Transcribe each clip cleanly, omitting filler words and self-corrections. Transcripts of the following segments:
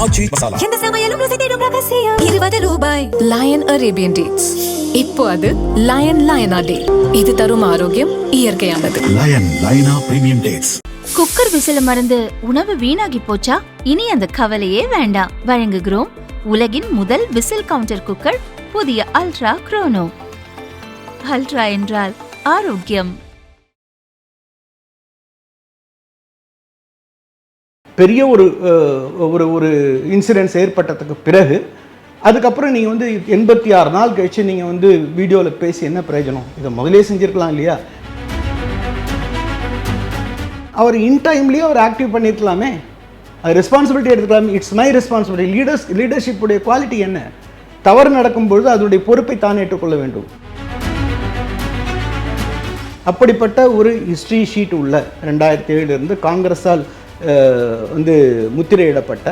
ஆச்சி மசாலா. எந்த சமையலும் ருசி தேடும் ரகசியம் 20 ரூபாய். Lion Arabian dates. இப்போ அது லயன் லயனா டே. இது தரும் ஆரோக்கியம் இயற்கையானது. லயனா பிரீமியம் டேட்ஸ். குக்கர் விசில மறந்து உணவு வீணாகி போச்சா? இனி அந்த கவலையே வேண்டாம். வழங்குகிறோம் உலகின் முதல் விசில் கவுண்டர் குக்கர், புதிய அல்ட்ரா குரோனோ. அல்ட்ரா என்றால் ஆரோக்கியம். பெரிய ஒரு ஒரு ஒரு இன்சிடென்ட்ஸ் ஏற்பட்டதுக்கு பிறகு அதுக்கப்புறம் நீங்கள் வந்து 86 நாள் கழிச்சு நீங்கள் வந்து வீடியோவில் பேசி என்ன பிரயோஜனம்? இதை முதலே செஞ்சுருக்கலாம் இல்லையா? அவர் இன்டைம்லேயே அவர் ஆக்டிவ் பண்ணியிருக்கலாமே, அது ரெஸ்பான்சிபிலிட்டி எடுத்துக்கலாமே. It's my responsibility. லீடர்ஷிப்புடைய குவாலிட்டி என்ன? தவறு நடக்கும்பொழுது அதனுடைய பொறுப்பை தான் ஏற்றுக்கொள்ள வேண்டும். அப்படிப்பட்ட ஒரு ஹிஸ்ட்ரி ஷீட் உள்ள 2007 காங்கிரஸால் வந்து முத்திரையிடப்பட்ட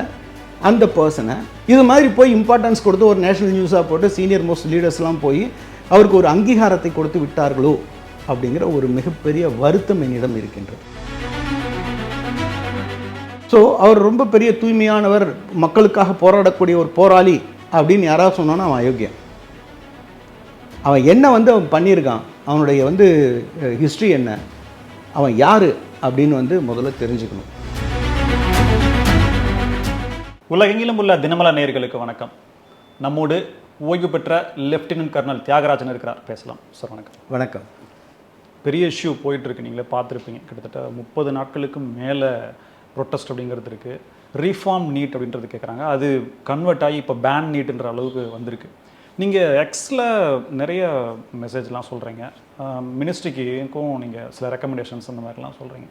அந்த பர்சனை இது மாதிரி போய் இம்பார்ட்டன்ஸ் கொடுத்து ஒரு நேஷனல் நியூஸாக போட்டு சீனியர் மோஸ்ட் லீடர்ஸ்லாம் போய் அவருக்கு ஒரு அங்கீகாரத்தை கொடுத்து விட்டார்களோ அப்படிங்கிற ஒரு மிகப்பெரிய வருத்தம் என்னிடம் இருக்கின்றது. ஸோ அவர் ரொம்ப பெரிய தூய்மையானவர், மக்களுக்காக போராடக்கூடிய ஒரு போராளி அப்படின்னு யாராவது சொன்னான்னா அவன் அயோக்கியம். அவன் என்ன வந்து அவன் பண்ணியிருக்கான், அவனுடைய வந்து ஹிஸ்ட்ரி என்ன, அவன் யார் அப்படின்னு வந்து முதல்ல தெரிஞ்சுக்கணும். உலகெங்கிலும் உள்ள தினமலர் நேயர்களுக்கு வணக்கம். நம்மோடு ஓய்வு பெற்ற லெப்டினன்ட் கர்னல் தியாகராஜன் இருக்கிறார், பேசலாம் சார். வணக்கம். வணக்கம். பெரிய இஷ்யூ போயிட்டுருக்கு, நீங்களே பார்த்துருப்பீங்க. கிட்டத்தட்ட 30 நாட்களுக்கு மேலே ப்ரொட்டஸ்ட் அப்படிங்கிறது இருக்குது. ரீஃபார்ம் நீட் அப்படின்றது கேட்குறாங்க. அது கன்வெர்ட் ஆகி இப்போ பேன் நீட்டுன்ற அளவுக்கு வந்திருக்கு. நீங்கள் எக்ஸில் நிறைய மெசேஜ்லாம் சொல்கிறீங்க, மினிஸ்ட்ரிக்கும் நீங்கள் சில ரெக்கமெண்டேஷன்ஸ் அந்த மாதிரிலாம் சொல்கிறீங்க.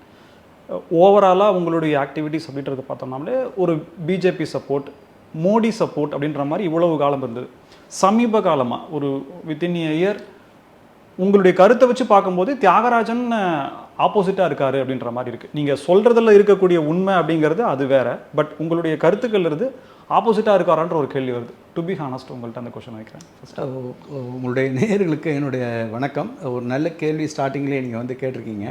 ஓவராலாக உங்களுடைய ஆக்டிவிட்டீஸ் அப்படின்றத பார்த்தோம்னாலே ஒரு பிஜேபி சப்போர்ட், மோடி சப்போர்ட் அப்படின்ற மாதிரி இவ்வளவு காலம் இருந்தது. சமீப காலமாக ஒரு வித்தின் இயர் உங்களுடைய கருத்தை வச்சு பார்க்கும்போது தியாகராஜன் ஆப்போசிட்டாக இருக்காரு அப்படின்ற மாதிரி இருக்குது. நீங்கள் சொல்கிறதுல இருக்கக்கூடிய உண்மை அப்படிங்கிறது அது வேற, பட் உங்களுடைய கருத்துக்கள் இருந்து ஆப்போசிட்டாக இருக்காரான்ற ஒரு கேள்வி வருது. டு பி ஹானஸ்ட், உங்கள்கிட்ட அந்த கொஸ்டின் வைக்கிறேன். உங்களுடைய நேயர்களுக்கு என்னுடைய வணக்கம். ஒரு நல்ல கேள்வி ஸ்டார்டிங்லேயே நீங்கள் வந்து கேட்டிருக்கீங்க.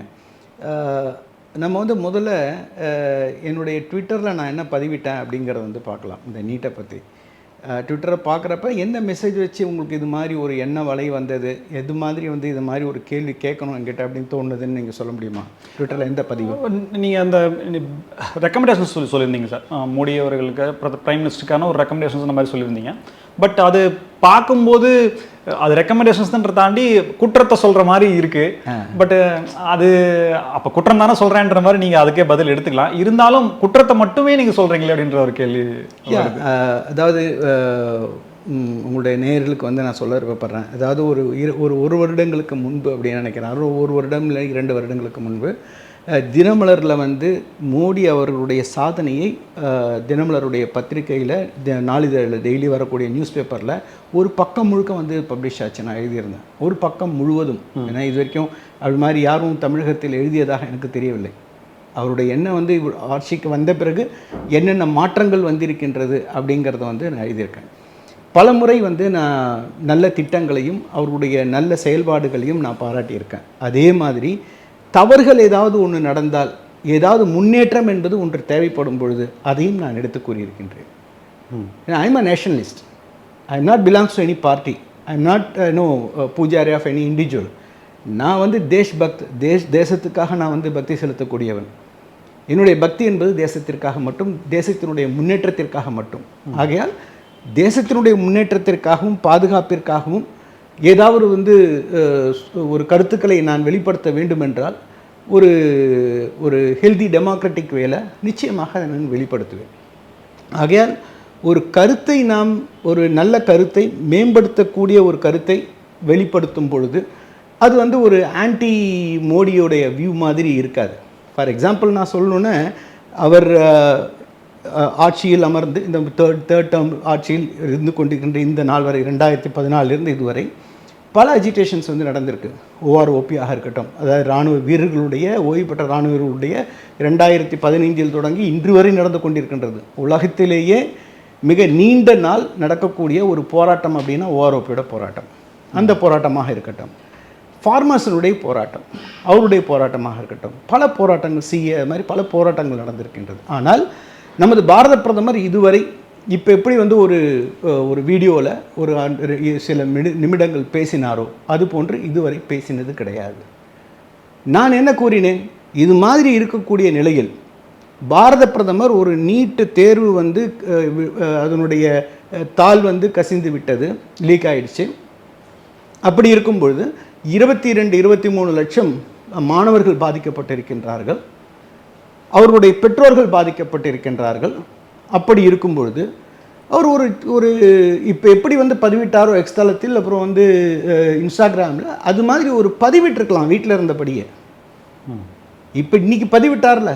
நம்ம வந்து முதல்ல என்னுடைய ட்விட்டரில் நான் என்ன பதிவிட்டேன் அப்படிங்கிறத வந்து பார்க்கலாம். இந்த நீட்டை பற்றி ட்விட்டரை பார்க்குறப்ப என்ன மெசேஜ் வச்சு உங்களுக்கு இது மாதிரி ஒரு எண்ண வலை வந்தது, எது மாதிரி வந்து இது மாதிரி ஒரு கேள்வி கேட்கணும் என்கிட்ட அப்படின்னு தோணுதுன்னு நீங்கள் சொல்ல முடியுமா? ட்விட்டரில் எந்த பதிவு? நீங்கள் அந்த ரெக்கமெண்டேஷன்ஸ் சொல்லியிருந்தீங்க சார், மோடி அவர்களுக்கு பிரைம் மினிஸ்டருக்கான ஒரு ரெக்கமெண்டேஷன்ஸ் அந்த மாதிரி சொல்லியிருந்தீங்க. பட் அது பார்க்கும்போது அது ரெக்கமெண்டேஷன்ஸ்ன்ற தாண்டி குற்றத்தை சொல்கிற மாதிரி இருக்குது. பட் அது அப்போ குற்றம் தானே சொல்கிறேன்ற மாதிரி நீங்கள் அதுக்கே பதில் எடுத்துக்கலாம். இருந்தாலும் குற்றத்தை மட்டுமே நீங்கள் சொல்கிறீங்களே அப்படின்ற ஒரு கேள்வி. அதாவது உங்களுடைய நேயர்களுக்கு வந்து நான் சொல்ல விருப்பப்படுறேன். அதாவது ஒரு வருடங்களுக்கு முன்பு அப்படின்னு நினைக்கிறேன், ஒரு வருடம் இல்லை 2 வருடங்களுக்கு முன்பு தினமலரில் வந்து மோடி அவர்களுடைய சாதனையை தினமலருடைய பத்திரிகையில் நாளிதழில் டெய்லி வரக்கூடிய நியூஸ் பேப்பரில் ஒரு பக்கம் முழுக்க வந்து பப்ளிஷ் ஆச்சு. நான் எழுதியிருந்தேன் ஒரு பக்கம் முழுவதும். ஏன்னா இது வரைக்கும் அது மாதிரி யாரும் தமிழகத்தில் எழுதியதாக எனக்கு தெரியவில்லை. அவருடைய எண்ணம் வந்து ஆட்சிக்கு வந்த பிறகு என்னென்ன மாற்றங்கள் வந்திருக்கின்றது அப்படிங்கிறத வந்து நான் எழுதியிருக்கேன். பல முறை வந்து நான் நல்ல திட்டங்களையும் அவருடைய நல்ல செயல்பாடுகளையும் நான் பாராட்டியிருக்கேன். அதே மாதிரி தவறுகள் ஏதாவது ஒன்று நடந்தால், ஏதாவது முன்னேற்றம் என்பது ஒன்று தேவைப்படும் பொழுது அதையும் நான் எடுத்து கூறியிருக்கின்றேன். I am a nationalist. I am not belongs to any party. I am not பூஜாரி ஆஃப் எனி இண்டிவிஜுவல். நான் வந்து தேசத்துக்காக நான் வந்து பக்தி செலுத்தக்கூடியவன். என்னுடைய பக்தி என்பது தேசத்திற்காக மட்டும், தேசத்தினுடைய முன்னேற்றத்திற்காக மட்டும். ஆகையால் தேசத்தினுடைய முன்னேற்றத்திற்காகவும் பாதுகாப்பிற்காகவும் ஏதாவது வந்து ஒரு கருத்துக்களை நான் வெளிப்படுத்த வேண்டுமென்றால் ஒரு ஹெல்தி டெமோக்ராட்டிக் வேலை நிச்சயமாக அதை நான் வெளிப்படுத்துவேன். ஆகையால் ஒரு கருத்தை நாம் ஒரு நல்ல கருத்தை மேம்படுத்தக்கூடிய ஒரு கருத்தை வெளிப்படுத்தும் பொழுது அது வந்து ஒரு ஆன்டி மோடியோடைய வியூ மாதிரி இருக்காது. ஃபார் எக்ஸாம்பிள் நான் சொல்லணுன்னா, அவர் ஆட்சியில் அமர்ந்து இந்த தேர்ட் டேர்ம் ஆட்சியில் இருந்து கொண்டிருக்கின்ற இந்த நாள் வரை 2014 இதுவரை பல அஜிடேஷன்ஸ் வந்து நடந்திருக்கு. OROP-ஆக இருக்கட்டும், அதாவது இராணுவ வீரர்களுடைய, ஓய்வு பெற்ற இராணுவ வீரர்களுடைய 2015 தொடங்கி இன்று வரை நடந்து கொண்டிருக்கின்றது. உலகத்திலேயே மிக நீண்ட நாள் நடக்கக்கூடிய ஒரு போராட்டம் அப்படின்னா OROP-யோட போராட்டம். அந்த போராட்டமாக இருக்கட்டும், ஃபார்மர்ஸனுடைய போராட்டம், அவருடைய போராட்டமாக இருக்கட்டும், பல போராட்டங்கள், CA மாதிரி பல போராட்டங்கள் நடந்திருக்கின்றது. ஆனால் நமது பாரத பிரதமர் இதுவரை இப்போ எப்படி வந்து ஒரு வீடியோவில் சில நிமிடங்கள் பேசினாரோ அது போன்று இதுவரை பேசினது கிடையாது. நான் என்ன கூறினேன், இது மாதிரி இருக்கக்கூடிய நிலையில் பாரத பிரதமர் ஒரு நீட்டு தேர்வு வந்து அதனுடைய தாள் வந்து கசிந்து விட்டது, லீக் ஆயிடுச்சு. அப்படி இருக்கும் பொழுது 22-23 லட்சம் மாணவர்கள் பாதிக்கப்பட்டிருக்கின்றார்கள், அவர்களுடைய பெற்றோர்கள் பாதிக்கப்பட்டிருக்கின்றார்கள். அப்படி இருக்கும் பொழுது அவர் ஒரு இப்போ எப்படி வந்து பதிவிட்டாரோ எக்ஸ்தலத்தில், அப்புறம் வந்து இன்ஸ்டாகிராமில் அது மாதிரி ஒரு பதிவிட்டிருக்கலாம் வீட்டில் இருந்தபடியே. இப்போ இன்னைக்கு பதிவிட்டார்ல,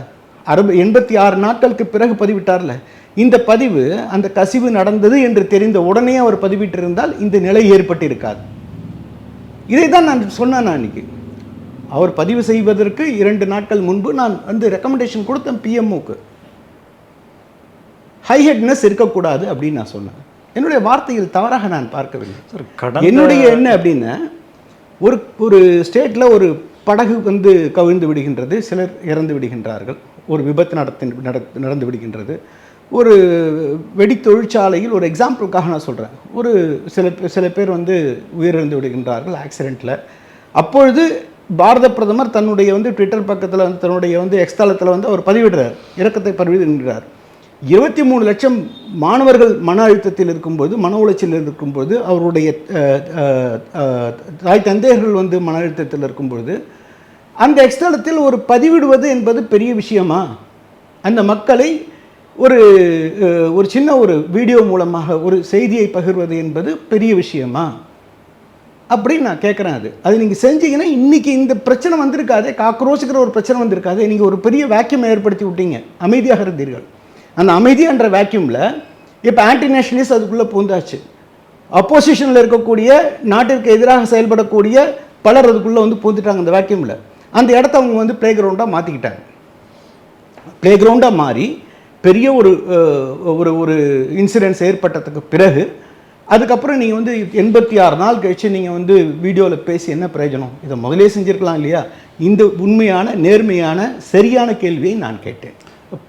86 நாட்களுக்கு பிறகு பதிவிட்டார்ல, இந்த பதிவு அந்த கசிவு நடந்தது என்று தெரிந்த உடனே அவர் பதிவிட்டிருந்தால் இந்த நிலை ஏற்பட்டிருக்காது. இதை தான் நான் சொன்னேன். அன்னைக்கு அவர் பதிவு செய்வதற்கு 2 நாட்கள் முன்பு நான் வந்து ரெக்கமெண்டேஷன் கொடுத்தேன் பிஎம்ஓக்கு. ஹை ஹெட்னஸ் இருக்கக்கூடாது அப்படின்னு நான் சொன்னேன். என்னுடைய வார்த்தையில் தவறாக நான் பார்க்கவில்லை. என்னுடைய என்ன அப்படின்னா, ஒரு ஸ்டேட்டில் ஒரு படகு வந்து கவிழ்ந்து விடுகின்றது, சிலர் இறந்து விடுகின்றார்கள், ஒரு விபத்து நடந்து விடுகின்றது. ஒரு வெடி தொழிற்சாலையில் ஒரு எக்ஸாம்பிளுக்காக நான் சொல்கிறேன், சில பேர் வந்து உயிரிழந்து விடுகின்றார்கள் ஆக்சிடெண்ட்டில். அப்பொழுது பாரத பிரதமர் தன்னுடைய வந்து ட்விட்டர் பக்கத்தில் வந்து தன்னுடைய வந்து எக்ஸ்தலத்தில் வந்து அவர் பதிவிடுறார், இரக்கத்தை பதிவிடுகின்றார். 23 லட்சம் மாணவர்கள் மன அழுத்தத்தில் இருக்கும்போது, மன உளைச்சலில் இருக்கும்போது, அவருடைய தாய் தந்தையர்கள் வந்து மன அழுத்தத்தில் இருக்கும்பொழுது அந்த எக்ஸ்தலத்தில் ஒரு பதிவிடுவது என்பது பெரிய விஷயமா? அந்த மக்களை ஒரு சின்ன ஒரு வீடியோ மூலமாக ஒரு செய்தியை பகிர்வது என்பது பெரிய விஷயமா அப்படின்னு நான் கேட்குறேன். அது நீங்கள் செஞ்சீங்கன்னா இன்றைக்கி இந்த பிரச்சனை வந்திருக்காதே, காக்ரோச்சுக்கிற ஒரு பிரச்சனை வந்திருக்காதே. நீங்கள் ஒரு பெரிய வேக்யூம் ஏற்படுத்தி விட்டீங்க, அமைதியாக இருந்தீர்கள். அந்த அமைதியான்ற வேக்யூமில் இப்போ ஆன்டி நேஷனலிஸ்ட் அதுக்குள்ளே பூந்தாச்சு. அப்போசிஷனில் இருக்கக்கூடிய, நாட்டிற்கு எதிராக செயல்படக்கூடிய பலர் அதுக்குள்ளே வந்து பூந்துட்டாங்க. அந்த வேக்யூமில் அந்த இடத்த அவங்க வந்து பிளே கிரவுண்டாக மாற்றிக்கிட்டாங்க. பிளே கிரவுண்டாக மாறி பெரிய ஒரு இன்சிடென்ட்ஸ் ஏற்பட்டதுக்கு பிறகு அதுக்கப்புறம் நீங்கள் வந்து 86 நாள் கழித்து நீங்கள் வந்து வீடியோவில் பேசி என்ன பிரயோஜனம்? இதை முதலே செஞ்சுருக்கலாம் இல்லையா? இந்த உண்மையான நேர்மையான சரியான கேள்வியை நான் கேட்டேன்.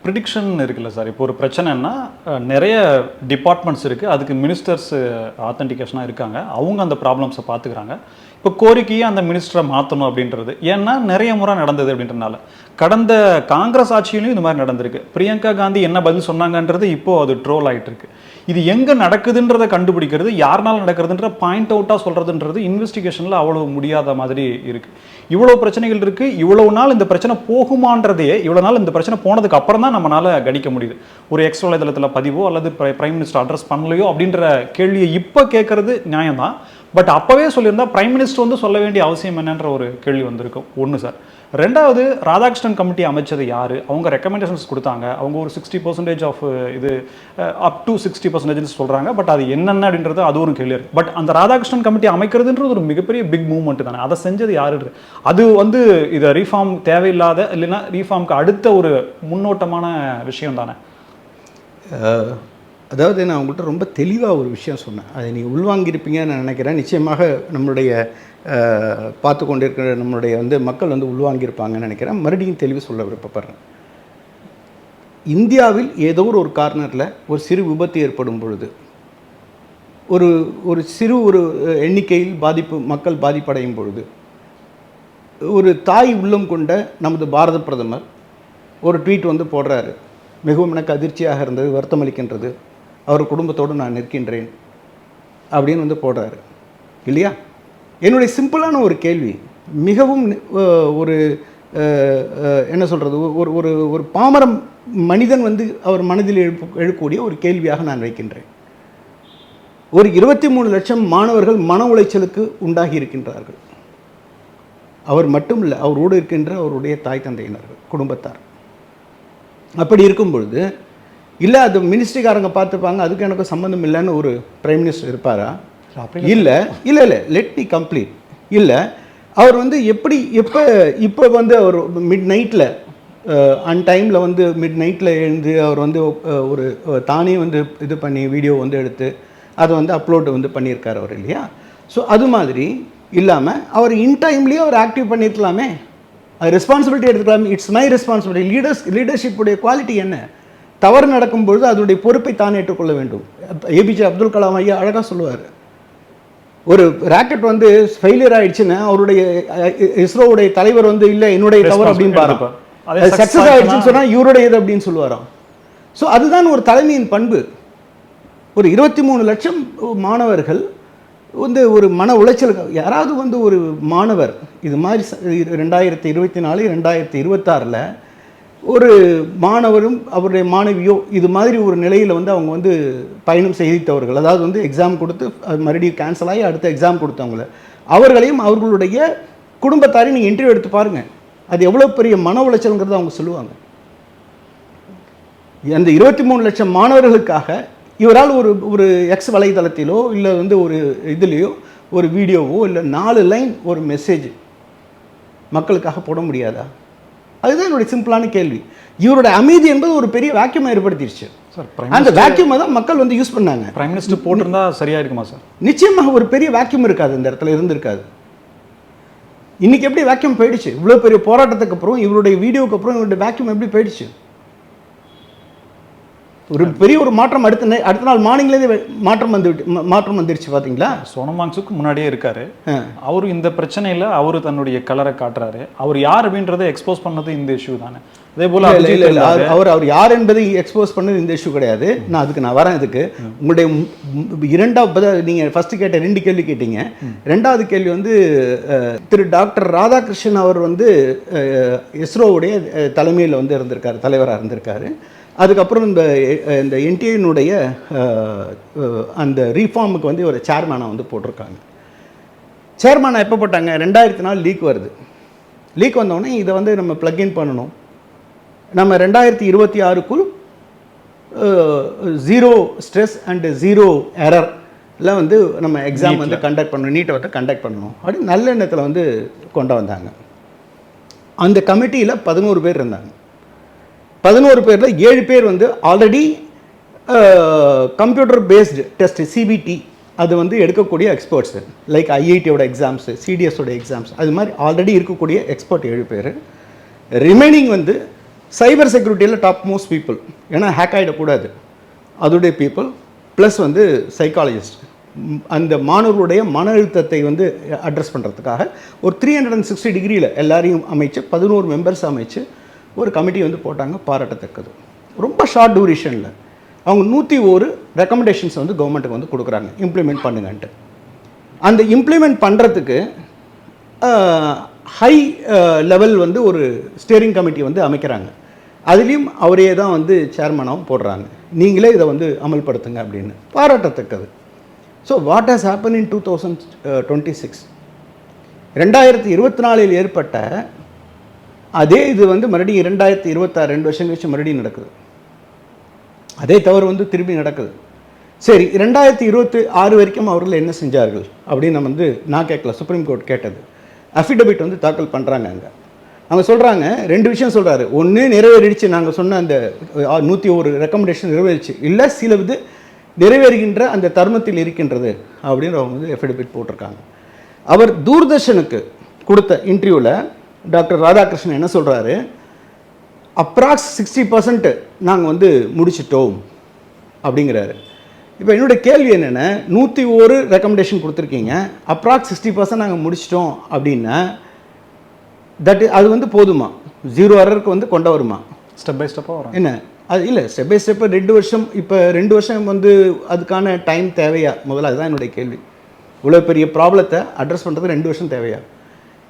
ப்ரிடிக்ஷன் இருக்குல்ல சார், இப்போ ஒரு பிரச்சனைன்னா நிறைய டிபார்ட்மெண்ட்ஸ் இருக்குது, அதுக்கு மினிஸ்டர்ஸ் ஆத்தென்டிகேஷனாக இருக்காங்க, அவங்க அந்த ப்ராப்ளம்ஸை பார்த்துக்கிறாங்க. இப்போ கோரிக்கையை அந்த மினிஸ்டரை மாற்றணும் அப்படின்றது ஏன்னா நிறைய முறை நடந்தது அப்படின்றனால. கடந்த காங்கிரஸ் ஆட்சியிலையும் இந்த மாதிரி நடந்திருக்கு. பிரியங்கா காந்தி என்ன பதில் சொன்னாங்கன்றது இப்போது அது ட்ரோல் ஆகிட்டு இருக்கு. இது எங்கே நடக்குதுன்றதை கண்டுபிடிக்கிறது, யாருனால நடக்கிறதுன்ற பாயிண்ட் அவுட்டாக சொல்கிறதுன்றது இன்வெஸ்டிகேஷனில் அவ்வளோ முடியாத மாதிரி இருக்குது. இவ்வளோ பிரச்சனைகள் இருக்குது, இவ்வளோ நாள் இந்த பிரச்சனை போகுமான்றதையே இவ்வளோ நாள் இந்த பிரச்சனை போனதுக்கு அப்புறம் தான் நம்மளால் கணிக்க முடியுது. ஒரு எக்ஸ் வலைதளத்தில் பதிவோ அல்லது பிரைம் மினிஸ்டர் அட்ரஸ் பண்ணலையோ அப்படின்ற கேள்வியை இப்போ கேட்கறது நியாயம்தான். பட் அப்போவே சொல்லியிருந்தா பிரைம் மினிஸ்டர் வந்து சொல்ல வேண்டிய அவசியம் என்னன்ற ஒரு கேள்வி வந்திருக்கும். ஒன்று சார். ரெண்டாவது, ராதாகிருஷ்ணன் கமிட்டி அமைச்சது யார்? அவங்க ரெக்கமெண்டேஷன்ஸ் கொடுத்தாங்க. அவங்க ஒரு 60% ஆஃப் இது அப் டு 60% சொல்கிறாங்க. பட் அது என்னென்ன அப்படின்றது அது ஒரு கேள்வி இருக்குது. பட் அந்த ராதாகிருஷ்ணன் கமிட்டி அமைக்கிறதுன்றது ஒரு மிகப்பெரிய பிக் மூவ்மெண்ட் தானே. அதை செஞ்சது யாரு? அது வந்து இதை ரீஃபார்ம் தேவையில்லாத, இல்லைன்னா ரீஃபார்முக்கு அடுத்த ஒரு முன்னோட்டமான விஷயம் தானே. அதாவது நான் உங்கள்கிட்ட ரொம்ப தெளிவாக ஒரு விஷயம் சொன்னேன், அதை நீங்கள் உள்வாங்கியிருப்பீங்கன்னு நான் நினைக்கிறேன். நிச்சயமாக நம்மளுடைய பார்த்து கொண்டிருக்கிற நம்மளுடைய வந்து மக்கள் வந்து உள்வாங்கியிருப்பாங்கன்னு நினைக்கிறேன். மறுபடியும் தெளிவு சொல்ல விருப்பப்படுறேன். இந்தியாவில் ஏதோ ஒரு கார்னரில் ஒரு சிறு விபத்து ஏற்படும் பொழுது, ஒரு சிறு எண்ணிக்கையில் மக்கள் பாதிப்படையும் பொழுது, ஒரு தாய் உள்ளம் கொண்ட நமது பாரத பிரதமர் ஒரு ட்வீட் வந்து போடுறாரு. மிகவும் எனக்கு அதிர்ச்சியாக இருந்தது, வருத்தம் அளிக்கின்றது, அவர் குடும்பத்தோடு நான் நிற்கின்றேன் அப்படின்னு வந்து போடுறாரு இல்லையா? என்னுடைய சிம்பிளான ஒரு கேள்வி, மிகவும் ஒரு என்ன சொல்கிறது, ஒரு பாமரம் மனிதன் வந்து அவர் மனதில் எழுக்கூடிய ஒரு கேள்வியாக நான் வைக்கின்றேன். ஒரு 23 லட்சம் மாணவர்கள் மன உளைச்சலுக்கு உண்டாகி இருக்கின்றார்கள். அவர் மட்டும் இல்லை, அவரோடு இருக்கின்ற அவருடைய தாய் தந்தையினர்கள், குடும்பத்தார். அப்படி இருக்கும் பொழுது இல்லை அது மினிஸ்ட்ரிக்காரங்க பார்த்துப்பாங்க, அதுக்கு எனக்கு சம்மந்தம் இல்லைன்னு ஒரு பிரைம் மினிஸ்டர் இருப்பாரா? இல்லை, லெட் மீ கம்ப்ளீட். இல்லை, அவர் வந்து இப்போ வந்து அவர் மிட் நைட்டில் டைமில் வந்து மிட் நைட்டில் எழுந்து அவர் வந்து ஒரு தானே வந்து இது பண்ணி வீடியோ வந்து எடுத்து அதை வந்து அப்லோடு வந்து பண்ணியிருக்கார் அவர் இல்லையா? ஸோ அது மாதிரி இல்லாமல் அவர் டைம்லேயே அவர் ஆக்டிவ் பண்ணியிருக்கலாமே, அது ரெஸ்பான்சிபிலிட்டி எடுத்துக்கலாமே. It's my responsibility. லீடர்ஷிப்புடைய குவாலிட்டி என்ன? தவறு நடக்கும்பொழுது அதனுடைய பொறுப்பை தான் ஏற்றுக்கொள்ள வேண்டும். ஏபிஜே அப்துல் கலாம் ஐயா அழகாக சொல்லுவார், ஒரு ராக்கெட் வந்து ஃபெயிலியர் ஆயிடுச்சுன்னா அவருடைய இஸ்ரோவுடைய தலைவர் வந்து இல்லை என்னுடைய தவறு அப்படின்னு பாருப்பா, அது சக்ஸஸ் ஆயிடுச்சுன்னு சொன்னால் இவருடைய இது அப்படின்னு சொல்லுவாராம். ஸோ அதுதான் ஒரு தலைமையின் பண்பு. ஒரு 23 லட்சம் மாணவர்கள் வந்து ஒரு மன உளைச்சலுக்கு, யாராவது வந்து ஒரு மாணவர் இது மாதிரி 2024 2026 ஒரு மாணவரும் அவருடைய மாணவியோ இது மாதிரி ஒரு நிலையில் வந்து அவங்க வந்து பயணம் செய்தவர்கள், அதாவது வந்து எக்ஸாம் கொடுத்து அது மறுபடியும் கேன்சல் ஆகி அடுத்த எக்ஸாம் கொடுத்தவங்கள, அவர்களையும் அவர்களுடைய குடும்பத்தாரையும் நீங்கள் இன்டர்வியூ எடுத்து பாருங்கள், அது எவ்வளோ பெரிய மன உளைச்சல்ங்கிறத அவங்க சொல்லுவாங்க. அந்த 23 லட்சம் மாணவர்களுக்காக இவரால் ஒரு எக்ஸ் வலைதளத்திலோ இல்லை வந்து ஒரு இதுலேயோ ஒரு வீடியோவோ இல்லை 4 லைன் ஒரு மெசேஜ் மக்களுக்காக போட முடியாதா? அதுதான் என்னுடைய சிம்பிளான கேள்வி. இவருடைய அமைதி என்பது ஒரு பெரிய வேக்யூமை ஏற்படுத்திடுச்சு. அந்த வேக்யூமை தான் மக்கள் வந்து யூஸ் பண்ணாங்க. பிரைம் மினிஸ்டர் போட்டிருந்தா சரியா இருக்குமா சார்? நிச்சயமாக ஒரு பெரிய வேக்யூம் இருக்காது, இந்த இடத்துல இருந்திருக்காது. இன்னைக்கு எப்படி வேக்யூம் போயிடுச்சு? இவ்வளோ பெரிய போராட்டத்துக்கு அப்புறம் இவருடைய வீடியோக்கு அப்புறம் இவருடைய வேக்யூம் எப்படி போயிடுச்சு? ஒரு பெரிய ஒரு மாற்றம் அடுத்த நாள் மார்னிங்லேயே மாற்றம் வந்துடுச்சு. பார்த்தீங்களா? சோனம் வாங்சுக்கு முன்னாடியே இருக்காரு அவரு. இந்த பிரச்சனையில் அவரு தன்னுடைய கலரை காட்டுறாரு. அவர் யார் அப்படின்றத எக்ஸ்போஸ் பண்ணது இந்த இஷ்யூ தானே. அதே போல அவர் யார் என்பதை எக்ஸ்போஸ் பண்ணது இந்த இஷ்யூ கிடையாது. நான் வரேன் இதுக்கு. உங்களுடைய இரண்டாவது நீங்கள் ஃபர்ஸ்ட் கேட்ட 2 கேள்வி கேட்டீங்க. 2வது கேள்வி வந்து திரு டாக்டர் ராதாகிருஷ்ணன் அவர் வந்து இஸ்ரோவுடைய தலைமையில் வந்து இருந்திருக்காரு, தலைவராக இருந்திருக்காரு. அதுக்கப்புறம் இந்த என்டிஏனுடைய அந்த ரீஃபார்முக்கு வந்து ஒரு சேர்மேனாக வந்து போட்டிருக்காங்க. சேர்மேனாக எப்போ போட்டாங்க? 2004 லீக் வருது. லீக் வந்தோடனே இதை வந்து நம்ம ப்ளக்இன் பண்ணணும். நம்ம 2026க்குள் 0 ஸ்ட்ரெஸ் அண்ட் 0 எரரில் வந்து நம்ம எக்ஸாம் வந்து கண்டக்ட் பண்ணணும், நீட்டை வந்து கண்டக்ட் பண்ணணும் அப்படின்னு நல்ல எண்ணத்தில் வந்து கொண்டு வந்தாங்க. அந்த கமிட்டியில் 11 பேர் இருந்தாங்க. 11 பேரில் 7 பேர் வந்து already computer based test CBT அது வந்து எடுக்கக்கூடிய எக்ஸ்பர்ட்ஸ், லைக் ஐஐடியோட எக்ஸாம்ஸு, சிடிஎஸோட எக்ஸாம்ஸ், அது மாதிரி ஆல்ரெடி இருக்கக்கூடிய எக்ஸ்பர்ட் 7 பேர். ரிமைனிங் வந்து சைபர் செக்யூரிட்டியில் டாப் மோஸ்ட் பீப்புள், ஏன்னா ஹேக் ஆகிடக்கூடாது, அதோடைய பீப்புள் ப்ளஸ் வந்து சைக்காலஜிஸ்ட். அந்த மாணவர்களுடைய மன அழுத்தத்தை வந்து அட்ரஸ் பண்ணுறதுக்காக ஒரு 360 டிகிரியில் எல்லாரையும் அமைச்சு 11 மெம்பர்ஸ் அமைச்சு ஒரு கமிட்டி வந்து போட்டாங்க. பாராட்டத்தக்கது. ரொம்ப ஷார்ட் டூரேஷனில் அவங்க 101 ரெக்கமெண்டேஷன்ஸ் வந்து கவர்மெண்ட்டுக்கு வந்து கொடுக்குறாங்க, இம்ப்ளிமெண்ட் பண்ணுங்கன்ட்டு. அந்த இம்ப்ளிமெண்ட் பண்ணுறதுக்கு ஹை லெவல் வந்து ஒரு ஸ்டியரிங் கமிட்டி வந்து அமைக்கிறாங்க. அதுலேயும் அவரே தான் வந்து சேர்மனாகவும் போடுறாங்க, நீங்களே இதை வந்து அமல்படுத்துங்க அப்படின்னு. பாராட்டத்தக்கது. So what has happen in 2026? 2024 ஏற்பட்ட அதே இது வந்து மறுபடியும் 2026 2 வருஷம் கழிச்சு மறுபடியும் நடக்குது. அதே தவறு வந்து திரும்பி நடக்குது. சரி, 2026 வரைக்கும் அவர்கள் என்ன செஞ்சார்கள் அப்படின்னு நம்ம வந்து நான் கேட்கல, சுப்ரீம் கோர்ட் கேட்டது. அஃபிடவிட் வந்து தாக்கல் பண்ணுறாங்க. அவங்க சொல்கிறாங்க 2 விஷயம் சொல்கிறாரு. ஒன்று, நிறைவேறிடுச்சு, நாங்கள் சொன்ன அந்த 101 ரெக்கமெண்டேஷன் நிறைவேறிச்சு, இல்லை சில இது நிறைவேறுகின்ற அந்த தருணத்தில் இருக்கின்றது அப்படின்னு அவங்க வந்து அஃபிடவிட் போட்டிருக்காங்க. அவர் தூர்தர்ஷனுக்கு கொடுத்த இன்டர்வியூவில் டாக்டர் ராதாகிருஷ்ணன் என்ன சொல்கிறாரு? அப்ராக்ஸ் 60% நாங்கள் வந்து முடிச்சிட்டோம் அப்படிங்கிறாரு. இப்போ என்னுடைய கேள்வி என்னென்னா, 101 ரெக்கமெண்டேஷன் கொடுத்துருக்கீங்க, அப்ராக்ஸ் 60% நாங்கள் முடிச்சிட்டோம் அப்படின்னா அது வந்து போதுமா? 0 எரருக்கு வந்து கொண்டு வருமா? ஸ்டெப் பை ஸ்டெப்பாக வரும். என்ன அது இல்லை, ஸ்டெப் பை ஸ்டெப்பு 2 வருஷம். இப்போ 2 வருஷம் வந்து அதுக்கான டைம் தேவையா? முதல்ல அதுதான் என்னுடைய கேள்வி. இவ்வளோ பெரிய ப்ராப்ளத்தை அட்ரஸ் பண்ணுறது 2 வருஷம் தேவையா?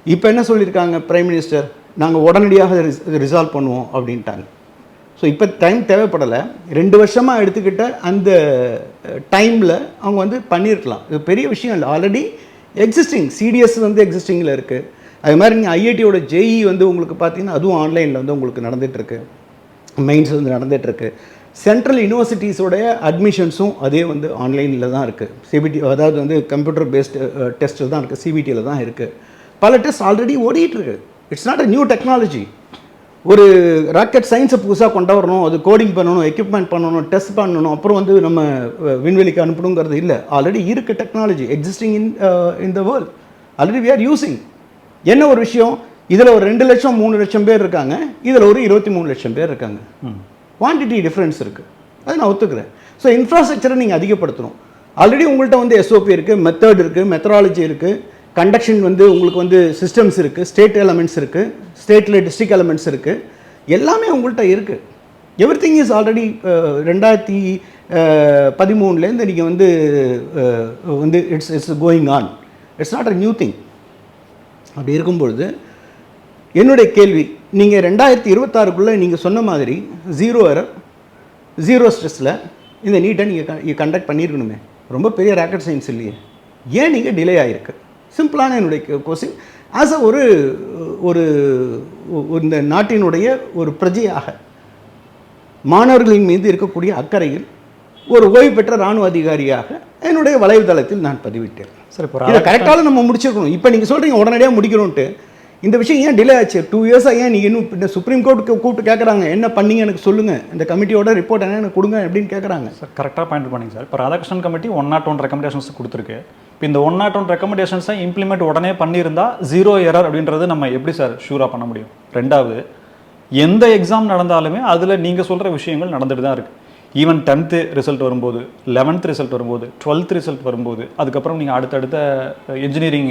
இப்போ என்ன சொல்லியிருக்காங்க பிரைம் மினிஸ்டர், நாங்கள் உடனடியாக ரிசால்வ் பண்ணுவோம் அப்படின்ட்டாங்க. ஸோ இப்போ டைம் தேவைப்படலை. 2 வருஷமாக எடுத்துக்கிட்ட அந்த டைமில் அவங்க வந்து பண்ணியிருக்கலாம். இது பெரிய விஷயம் இல்லை. ஆல்ரெடி எக்ஸிஸ்டிங் சிடிஎஸ் வந்து எக்ஸிஸ்டிங்கில் இருக்குது. அது மாதிரி நீங்கள் ஐஐடியோட ஜேஇ வந்து உங்களுக்கு பார்த்தீங்கன்னா அதுவும் ஆன்லைனில் வந்து உங்களுக்கு நடந்துகிட்ருக்கு, மெயின்ஸ் வந்து நடந்துகிட்ருக்கு. சென்ட்ரல் யூனிவர்சிட்டிஸோடைய அட்மிஷன்ஸும் அதே வந்து ஆன்லைனில் தான் இருக்குது. சிபிடி அதாவது வந்து கம்ப்யூட்டர் பேஸ்டு டெஸ்ட்டு தான் இருக்குது, சிபிடியில் தான் இருக்குது. பல டெஸ்ட் ஆல்ரெடி ஓடிட்டுருக்கு. It's not a new technology. ஒரு ராக்கெட் சயின்ஸை புதுசாக கொண்டு வரணும், அது கோடிங் பண்ணணும், எக்யூப்மெண்ட் பண்ணணும், டெஸ்ட் பண்ணணும், அப்புறம் வந்து நம்ம விண்வெளிக்கு அனுப்பணுங்கிறது இல்லை. ஆல்ரெடி இருக்குது technology existing in the world. Already we are using. என்ன ஒரு விஷயம், இதில் ஒரு 2 லட்சம் 3 லட்சம் பேர் இருக்காங்க, இதில் ஒரு 23 லட்சம் பேர் இருக்காங்க. குவான்டிட்டி டிஃப்ரென்ஸ் இருக்குது, அதை நான் ஒத்துக்கிறேன். ஸோ இன்ஃப்ராஸ்ட்ரக்சரை நீங்கள் அதிகப்படுத்தணும். ஆல்ரெடி உங்கள்கிட்ட வந்து எஸ்ஓபி இருக்குது, மெத்தட் இருக்குது, மெத்தடாலஜி இருக்குது, கண்டக்ஷன் வந்து உங்களுக்கு வந்து சிஸ்டம்ஸ் இருக்குது, ஸ்டேட் எலமெண்ட்ஸ் இருக்குது, ஸ்டேட்டில் டிஸ்ட்ரிக்ட் எலமெண்ட்ஸ் இருக்குது, எல்லாமே உங்கள்கிட்ட இருக்குது. எவ்ரி திங் இஸ் ஆல்ரெடி 2013 நீங்கள் வந்து it's going on. It's not a new thing. அப்படி இருக்கும்பொழுது என்னுடைய கேள்வி, நீங்கள் 2026 நீங்கள் சொன்ன மாதிரி 0 எரர் 0 ஸ்ட்ரெஸ்ஸில் இந்த நீட்டை நீங்கள் கண்டக்ட் பண்ணியிருக்கணுமே. ரொம்ப பெரிய ராக்கெட் சயின்ஸ் இல்லையே, ஏன் நீங்கள் டிலே ஆகிருக்கு? சிம்பிளான என்னுடைய கொஸ்டின். ஆஸ் அ ஒரு இந்த நாட்டினுடைய ஒரு பிரஜையாக மாணவர்களின் மீது இருக்கக்கூடிய அக்கறையில் ஒரு ஓய்வு பெற்ற இராணுவ அதிகாரியாக என்னுடைய வலைதளத்தில் நான் பதிவிட்டேன். சார் இப்போ இதை கரெக்டாக நம்ம முடிச்சிருக்கணும். இப்போ நீங்கள் சொல்கிறீங்க உடனடியாக முடிக்கணும்ட்டு, இந்த விஷயம் ஏன் டிலே ஆச்சு? 2 இயர்ஸாக ஏன் நீங்கள் இன்னும் இந்த சுப்ரீம் கோர்ட்டுக்கு கூப்பிட்டு கேட்குறாங்க, என்ன பண்ணீங்க எனக்கு சொல்லுங்கள், இந்த கமிட்டியோட ரிப்போர்ட் என்ன எனக்கு கொடுங்க அப்படின்னு கேட்குறாங்க. சார் கரெக்டாக பாயிண்ட் பண்ணிங்க சார். இப்போ ராதாகிருஷ்ணன் கமிட்டி 101 ரெக்கமெண்டேஷன்ஸ் கொடுத்துருக்கு. இப்போ இந்த 101 ரெக்கமெண்டேஷன்ஸை இம்ப்ளிமெண்ட் உடனே பண்ணியிருந்தா 0 எரர் அப்படின்றது நம்ம எப்படி சார் ஷூராக பண்ண முடியும்? ரெண்டாவது, எந்த எக்ஸாம் நடந்தாலுமே அதில் நீங்கள் சொல்கிற விஷயங்கள் நடந்துட்டு தான் இருக்குது. ஈவன் 10th ரிசல்ட் வரும்போது, 11th ரிசல்ட் வரும்போது, 12th ரிசல்ட் வரும்போது, அதுக்கப்புறம் நீங்கள் அடுத்தடுத்த இன்ஜினியரிங்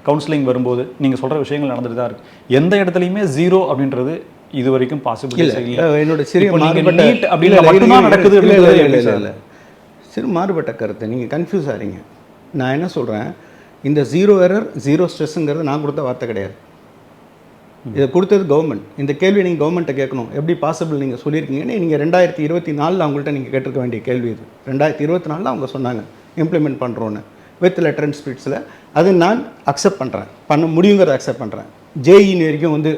கவுன்சிலிங் வரும்போது நீங்கள் சொல்கிற விஷயங்கள் நடந்துட்டு தான் இருக்குது. எந்த இடத்துலையுமே 0 அப்படின்றது இது வரைக்கும் பாசிபிள் இல்லை. என்னோட சிறிய சிறு மாறுபட்ட கருத்தை நீங்கள் கன்ஃபியூஸ் ஆகிறீங்க. நான் என்ன சொல்கிறேன், இந்த 0 எரர் 0 ஸ்ட்ரெஸ்ஸுங்கிறது நான் கொடுத்த வார்த்தை கிடையாது. இதை கொடுத்தது கவர்மெண்ட். இந்த கேள்வி நீங்கள் கவர்மெண்ட்டை கேட்கணும், எப்படி பாசிபிள் நீங்கள் சொல்லியிருக்கீங்கன்னு. நீங்கள் 2024 அவங்கள்ட்ட நீங்கள் கேட்டிருக்க வேண்டிய கேள்வி இது. 2024 அவங்க சொன்னாங்க இம்ப்ளிமெண்ட் பண்ணுறோன்னு வித் லெட்டர் அண்ட் ஸ்பிரிட்ஸில். அது நான் அக்செப்ட் பண்ணுறேன், பண்ண முடியுங்கிறத அக்செப்ட் பண்ணுறேன். ஜேஇ வரைக்கும் வந்து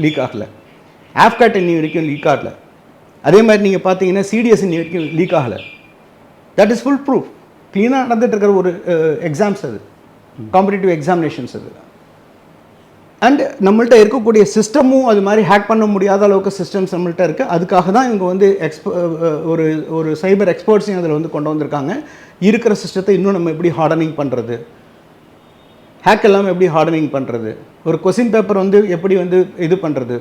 லீக் ஆகலை, ஆஃப்காட் வரைக்கும் லீக் ஆகலை. அதே மாதிரி நீங்கள் பார்த்தீங்கன்னா சிடிஎஸ் வரைக்கும் லீக் ஆகலை. That is full proof. க்ளீனாக நடந்துட்டு இருக்கிற ஒரு எக்ஸாம்ஸ் அது, காம்படிட்டிவ் எக்ஸாமினேஷன்ஸ் அது. அண்ட் நம்மள்ட்ட இருக்கக்கூடிய சிஸ்டமும் அது மாதிரி ஹேக் பண்ண முடியாத அளவுக்கு சிஸ்டம்ஸ் நம்மள்ட்ட இருக்குது. அதுக்காக தான் இவங்க வந்து ஒரு சைபர் எக்ஸ்பர்ட்ஸையும் அதில் வந்து கொண்டு வந்திருக்காங்க. இருக்கிற சிஸ்டத்தை இன்னும் நம்ம எப்படி ஹார்டனிங் பண்ணுறது, ஹேக் எல்லாம் எப்படி ஹார்டனிங் பண்ணுறது, ஒரு கொஸ்டின் பேப்பர் வந்து எப்படி வந்து இது பண்ணுறது,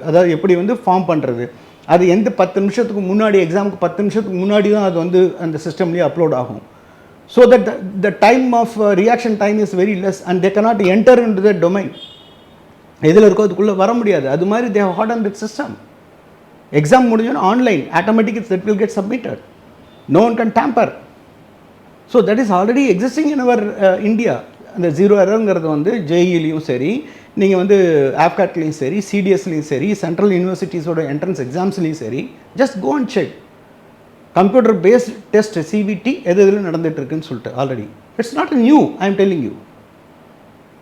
அதாவது எப்படி வந்து ஃபார்ம் பண்ணுறது, அது எந்த 10 நிமிஷத்துக்கு முன்னாடி, எக்ஸாமுக்கு 10 நிமிஷத்துக்கு முன்னாடி தான் அது வந்து அந்த சிஸ்டம்லேயே அப்லோட் ஆகும். So that the time of reaction time is very less and they cannot enter into that domain. எதில் இருக்கோ அதுக்குள்ளே வர முடியாது. அது மாதிரி they have harden with system. Exam முடிஞ்சோன்னா online automatic that will get submitted. No one can tamper. So that is already existing in our India. அந்த 0 எரருங்கிறது வந்து ஜேஇலையும் சரி, நீங்கள் வந்து ஆப்காட்லேயும் சரி, சிடிஎஸ்லையும் சரி, சென்ட்ரல் யூனிவர்சிட்டிஸோட என்ட்ரன்ஸ் எக்ஸாம்ஸ்லையும் சரி, just go and check. Computer based test CBT எதில் நடந்துட்டு இருக்குன்னு சொல்லிட்டு already. It's not new, I am telling you.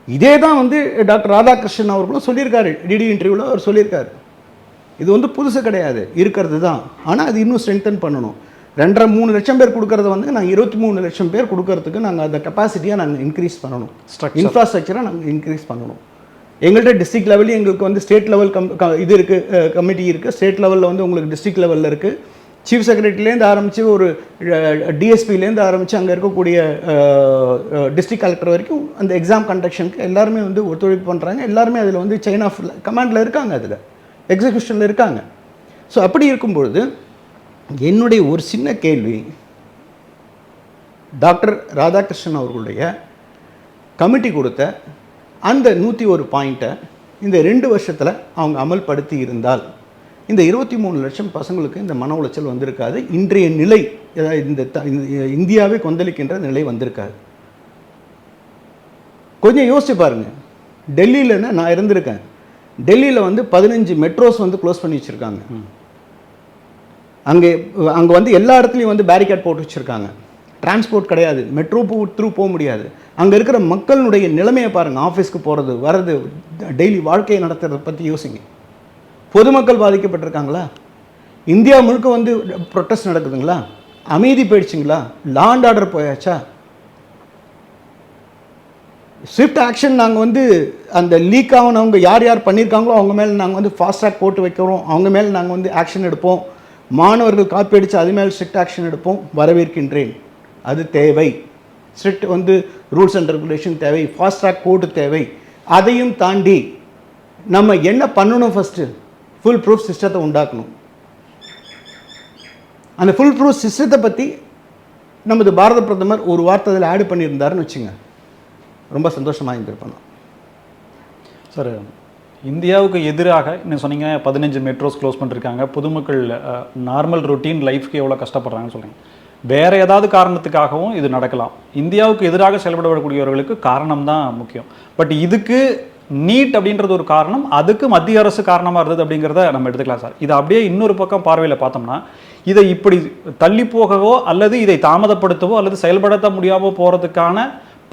இதே தான் வந்து டாக்டர் ராதாகிருஷ்ணன் அவர்களும் சொல்லியிருக்காரு, டிடி இன்டர்வியூவில் அவர் சொல்லியிருக்காரு. இது வந்து புதுசு கிடையாது, இருக்கிறது தான். ஆனால் அது இன்னும் ஸ்ட்ரென்தன் பண்ணணும். 2.5-3 லட்சம் பேர் கொடுக்கறத வந்து நாங்கள் 23 லட்சம் பேர் கொடுக்கறதுக்கு நாங்கள் அந்த கெப்பாசிட்டியை நாங்கள் இன்க்ரீஸ் பண்ணணும், இன்ஃப்ராஸ்ட்ரக்சரை நாங்கள் இன்க்ரீஸ் பண்ணணும். எங்கள்கிட்ட டிஸ்ட்ரிக்ட் லெவலையும் எங்களுக்கு வந்து ஸ்டேட் லெவல் இது இருக்குது, கமிட்டி இருக்குது. ஸ்டேட் லெவலில் வந்து உங்களுக்கு டிஸ்ட்ரிக்ட் லெவலில் இருக்குது. சீஃப் செக்ரட்டரிலேருந்து ஆரம்பித்து ஒரு டிஎஸ்பிலேருந்து ஆரம்பித்து அங்கே இருக்கக்கூடிய டிஸ்ட்ரிக்ட் கலெக்டர் வரைக்கும் அந்த எக்ஸாம் கண்டக்ஷனுக்கு எல்லாருமே வந்து ஒத்துழைப்பு பண்ணுறாங்க. எல்லாருமே அதில் வந்து செயின் ஆஃப் கமாண்டில் இருக்காங்க, அதில் எக்ஸிக்யூஷனில் இருக்காங்க. ஸோ அப்படி இருக்கும்பொழுது என்னுடைய ஒரு சின்ன கேள்வி, டாக்டர் ராதாகிருஷ்ணன் அவர்களுடைய கமிட்டி கொடுத்த அந்த 101 பாயிண்ட்டை இந்த 2 வருஷத்தில் அவங்க அமல்படுத்தி இருந்தால் இந்த 23 லட்சம் பசங்களுக்கு இந்த மன உளைச்சல் வந்திருக்காது. இன்றைய நிலை, இந்த இந்தியாவே கொந்தளிக்கின்ற நிலை வந்திருக்காது. கொஞ்சம் யோசிச்சு பாருங்கள். டெல்லியில் நான் இருந்திருக்கேன். டெல்லியில் வந்து 15 மெட்ரோஸ் வந்து க்ளோஸ் பண்ணி வச்சுருக்காங்க. அங்கே வந்து எல்லா இடத்துலையும் வந்து பேரிகேட் போட்டு வச்சுருக்காங்க. டிரான்ஸ்போர்ட் கிடையாது, மெட்ரோ த்ரூ போக முடியாது. அங்கே இருக்கிற மக்களுடைய நிலைமையை பாருங்கள். ஆஃபீஸ்க்கு போகிறது வர்றது, டெய்லி வாழ்க்கையை நடத்துறதை பற்றி யோசிங்க. பொதுமக்கள் பாதிக்கப்பட்டிருக்காங்களா? இந்தியா முழுக்க வந்து ப்ரொட்டஸ்ட் நடக்குதுங்களா? அமைதி போயிடுச்சுங்களா? லா அண்ட் ஆர்டர் போயாச்சா? ஸ்விஃப்ட் ஆக்ஷன் நாங்கள் வந்து அந்த லீக் ஆகணவங்க யார் யார் பண்ணியிருக்காங்களோ அவங்க மேலே நாங்கள் வந்து ஃபாஸ்ட் ட்ராக் போட்டு வைக்கிறோம். அவங்க மேலே நாங்கள் வந்து ஆக்ஷன் எடுப்போம். மாணவர்கள் காப்பி அடித்து அது மேலே ஸ்ட்ரிக்ட் ஆக்ஷன் எடுப்போம். வரவேற்கின்றேன், அது தேவை. ஸ்ட்ரிக்ட் வந்து ரூல்ஸ் அண்ட் ரெகுலேஷன் தேவை, ஃபாஸ்ட் ட்ராக் கோர்ட்டு தேவை. அதையும் தாண்டி நம்ம என்ன பண்ணணும்? ஃபஸ்ட்டு ஃபுல் ப்ரூஃப் சிஸ்டத்தை உண்டாக்கணும். அந்த ஃபுல் ப்ரூஃப் சிஸ்டத்தை பற்றி நமது பாரத பிரதமர் ஒரு வார்த்தை அதில் ஆட் பண்ணியிருந்தாருன்னு வச்சுங்க, ரொம்ப சந்தோஷமாக இருந்திருப்பேன் நான். சார், இந்தியாவுக்கு எதிராக நீங்கள் சொன்னீங்க 15 மெட்ரோஸ் க்ளோஸ் பண்ணிருக்காங்க, பொதுமக்கள் நார்மல் ரொட்டீன் லைஃப்க்கு எவ்வளோ கஷ்டப்படுறாங்கன்னு சொல்கிறீங்க. வேறு ஏதாவது காரணத்துக்காகவும் இது நடக்கலாம். இந்தியாவுக்கு எதிராக செயல்படக்கூடியவர்களுக்கு காரணம் தான் முக்கியம். பட் இதுக்கு நீட் அப்படின்றது ஒரு காரணம், அதுக்கு மத்திய அரசு காரணமாக இருந்தது அப்படிங்கிறத நம்ம எடுத்துக்கலாம் சார். இதை அப்படியே இன்னொரு பக்கம் பார்வையில் பார்த்தோம்னா, இதை இப்படி தள்ளி போகவோ அல்லது இதை தாமதப்படுத்தவோ அல்லது செயல்படுத்த முடியாமல் போகிறதுக்கான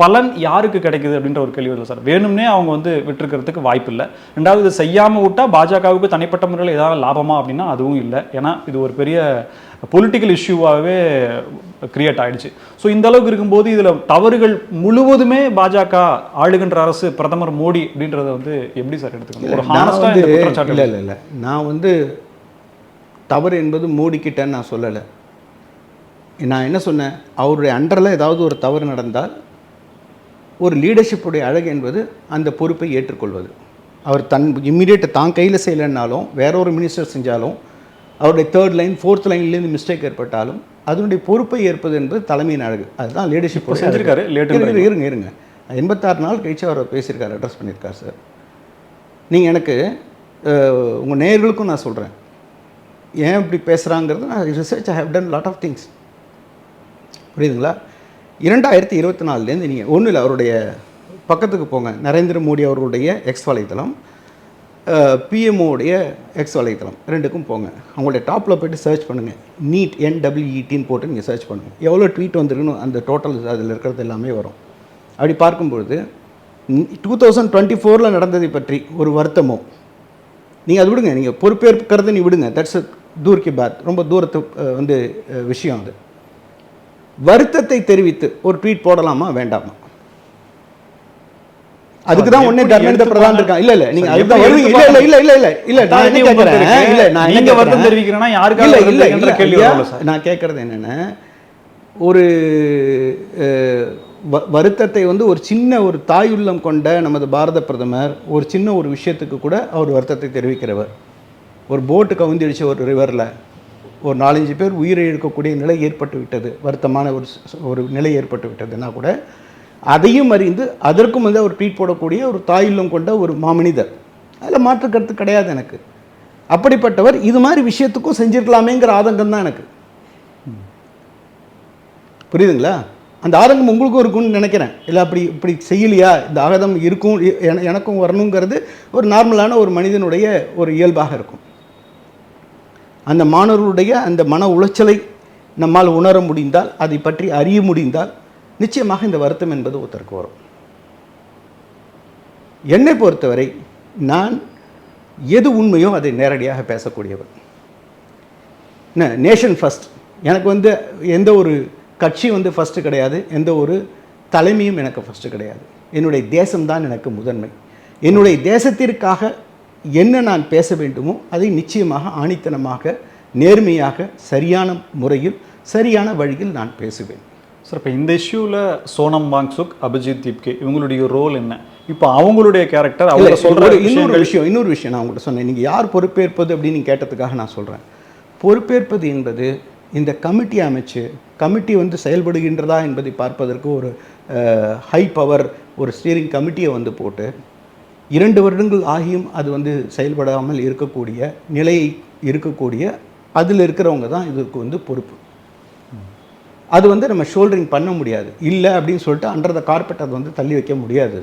பலன் யாருக்கு கிடைக்குது அப்படின்ற ஒரு கேள்வி இல்லை சார். வேணும்னே அவங்க விட்டுருக்கிறதுக்கு வாய்ப்பு இல்லை. ரெண்டாவது, இது செய்யாமல் விட்டால் பாஜகவுக்கு தனிப்பட்ட முறையில் ஏதாவது லாபமா அப்படின்னா அதுவும் இல்லை. ஏன்னா இது ஒரு பெரிய பொலிட்டிக்கல் இஷ்யூவாகவே கிரியேட் ஆயிடுச்சு. ஸோ இந்த அளவுக்கு இருக்கும்போது இதில் தவறுகள் முழுவதுமே பாஜக ஆளுகின்ற அரசு, பிரதமர் மோடி அப்படின்றத எப்படி சார் எடுத்துக்கணும்? ஒரு ஹானஸ்டாக இல்லை இல்லை இல்லை, நான் தவறு என்பது மோடிக்கிட்டேன்னு நான் சொல்லலை. நான் என்ன சொன்னேன், அவருடைய அண்டரில் ஏதாவது ஒரு தவறு நடந்தால் ஒரு லீடர்ஷிப்புடைய அழகு என்பது அந்த பொறுப்பை ஏற்றுக்கொள்வது. அவர் இம்மிடியேட்டை தான் கையில் செய்யலைன்னாலும் வேற ஒரு மினிஸ்டர் செஞ்சாலும், அவருடைய 3rd லைன் 4th லைன்லேருந்து மிஸ்டேக் ஏற்பட்டாலும் அதனுடைய பொறுப்பை ஏற்பது என்பது தலைமையின் அழகு. அதுதான் லீடர்ஷிப் செஞ்சிருக்காரு. இருங்க 86 நாள் கழிச்சு அவர் பேசியிருக்காரு, அட்ரஸ் பண்ணியிருக்காரு சார். நீங்கள் எனக்கு உங்கள் நேயர்களுக்கும் நான் சொல்கிறேன், ஏன் இப்படி பேசுகிறாங்கிறது நான் research I have done lot of things. புரியுதுங்களா? 2024லேருந்து நீங்கள் ஒன்றும் இல்லை, அவருடைய பக்கத்துக்கு போங்க, நரேந்திர மோடி அவர்களுடைய எக்ஸ் வலைத்தளம், பிஎம்ஓடைய எக்ஸ் வலைத்தளம், ரெண்டுக்கும் போங்க. அவங்களுடைய டாப்பில் போய்ட்டு சர்ச் பண்ணுங்கள், நீட் NWETன்னு போட்டு நீங்கள் சர்ச் பண்ணுங்கள். எவ்வளோ ட்வீட் வந்துருக்குன்னு அந்த டோட்டல் அதில் இருக்கிறது எல்லாமே வரும். அப்படி பார்க்கும்பொழுது 2024 நடந்ததை பற்றி ஒரு வருத்தமோ, நீங்கள் அது விடுங்க, நீங்கள் பொறுப்பேற்கிறது நீ விடுங்க, தட்ஸ் தூர்க்கி பாத், ரொம்ப தூரத்து விஷயம். அது வருத்தத்தை தெரிவித்து ஒரு ட்வீட் போடலாமா வேண்டாமா? அதுக்கு தான் ஒண்ணே தர்மேந்திர பிரதான் இருக்கான். இல்ல இல்ல, நீங்க அதுதான் வருவீங்க. இல்ல இல்ல இல்ல இல்ல இல்ல இல்ல, நான் என்ன கேக்குறேன், இல்ல நான் என்ன வருத்தம் தெரிவிக்கிறேன்னா யாருக்காக இல்ல கேள்வி வரல சார். நான் கேக்குறது என்னன்னா, ஒரு வருத்தத்தை ஒரு சின்ன ஒரு தாயுள்ளம் கொண்ட நமது பாரத பிரதமர் ஒரு சின்ன ஒரு விஷயத்துக்கு கூட அவர் வருத்தத்தை தெரிவிக்கிறவர். ஒரு போட்டு கவுந்திடிச்ச ஒரு ரிவரில் ஒரு 4-5 பேர் உயிரை இழக்கக்கூடிய நிலை ஏற்பட்டு விட்டது, வருத்தமான ஒரு நிலை ஏற்பட்டு விட்டதுன்னா கூட அதையும் அறிந்து அதற்கும் அவர் ட்வீட் போடக்கூடிய ஒரு தாயுள்ளம் கொண்ட ஒரு மாமனிதர். அதில் மாற்று கருத்து கிடையாது எனக்கு. அப்படிப்பட்டவர் இது மாதிரி விஷயத்துக்கும் செஞ்சிருக்கலாமேங்கிற ஆதங்கம் தான் எனக்கு. புரியுதுங்களா? அந்த ஆதங்கம் உங்களுக்கும் இருக்கும்னு நினைக்கிறேன். இல்லை அப்படி இப்படி செய்யலையா, இந்த ஆதங்கம் இருக்கும் எனக்கும் வரணுங்கிறது ஒரு நார்மலான ஒரு மனிதனுடைய ஒரு இயல்பாக இருக்கும். அந்த மாணவர்களுடைய அந்த மன உளைச்சலை நம்மால் உணர முடிந்தால், அதை பற்றி அறிய முடிந்தால், நிச்சயமாக இந்த வருத்தம் என்பது ஒருத்தருக்கு வரும். என்னை பொறுத்தவரை நான் எது உண்மையோ அதை நேரடியாக பேசக்கூடியவர். Nation first. எனக்கு எந்த ஒரு கட்சி ஃபஸ்ட்டு கிடையாது, எந்த ஒரு தலைமையும் எனக்கு ஃபஸ்ட்டு கிடையாது. என்னுடைய தேசம்தான் எனக்கு முதன்மை. என்னுடைய தேசத்திற்காக என்ன நான் பேச வேண்டுமோ அதை நிச்சயமாக ஆணித்தனமாக, நேர்மையாக, சரியான முறையில், சரியான வழியில் நான் பேசுவேன். சார், இப்போ இந்த இஷ்யூவில் சோனம் வாங்சுக், அபிஜித் தீப்கே இவங்களுடைய ரோல் என்ன? இப்போ அவங்களுடைய கேரக்டர், அவங்க சொல்கிற இன்னொரு விஷயம் நான் உங்கள்கிட்ட சொன்னேன். நீங்கள் யார் பொறுப்பேற்பது அப்படின்னு நீங்கள் கேட்டதுக்காக நான் சொல்கிறேன். பொறுப்பேற்பது என்பது இந்த கமிட்டி அமைச்சு, கமிட்டி செயல்படுகின்றதா என்பதை பார்ப்பதற்கு ஒரு ஹை பவர் ஒரு ஸ்டீரிங் கமிட்டியை போட்டு 2 வருடங்கள் ஆகியும் அது செயல்படாமல் இருக்கக்கூடிய நிலையை இருக்கக்கூடிய அதில் இருக்கிறவங்க தான் இதுக்கு பொறுப்பு. அது நம்ம ஷோல்டரிங் பண்ண முடியாது. இல்லை அப்படின்னு சொல்லிட்டு அண்டர் த கார்பெட் அது தள்ளி வைக்க முடியாது.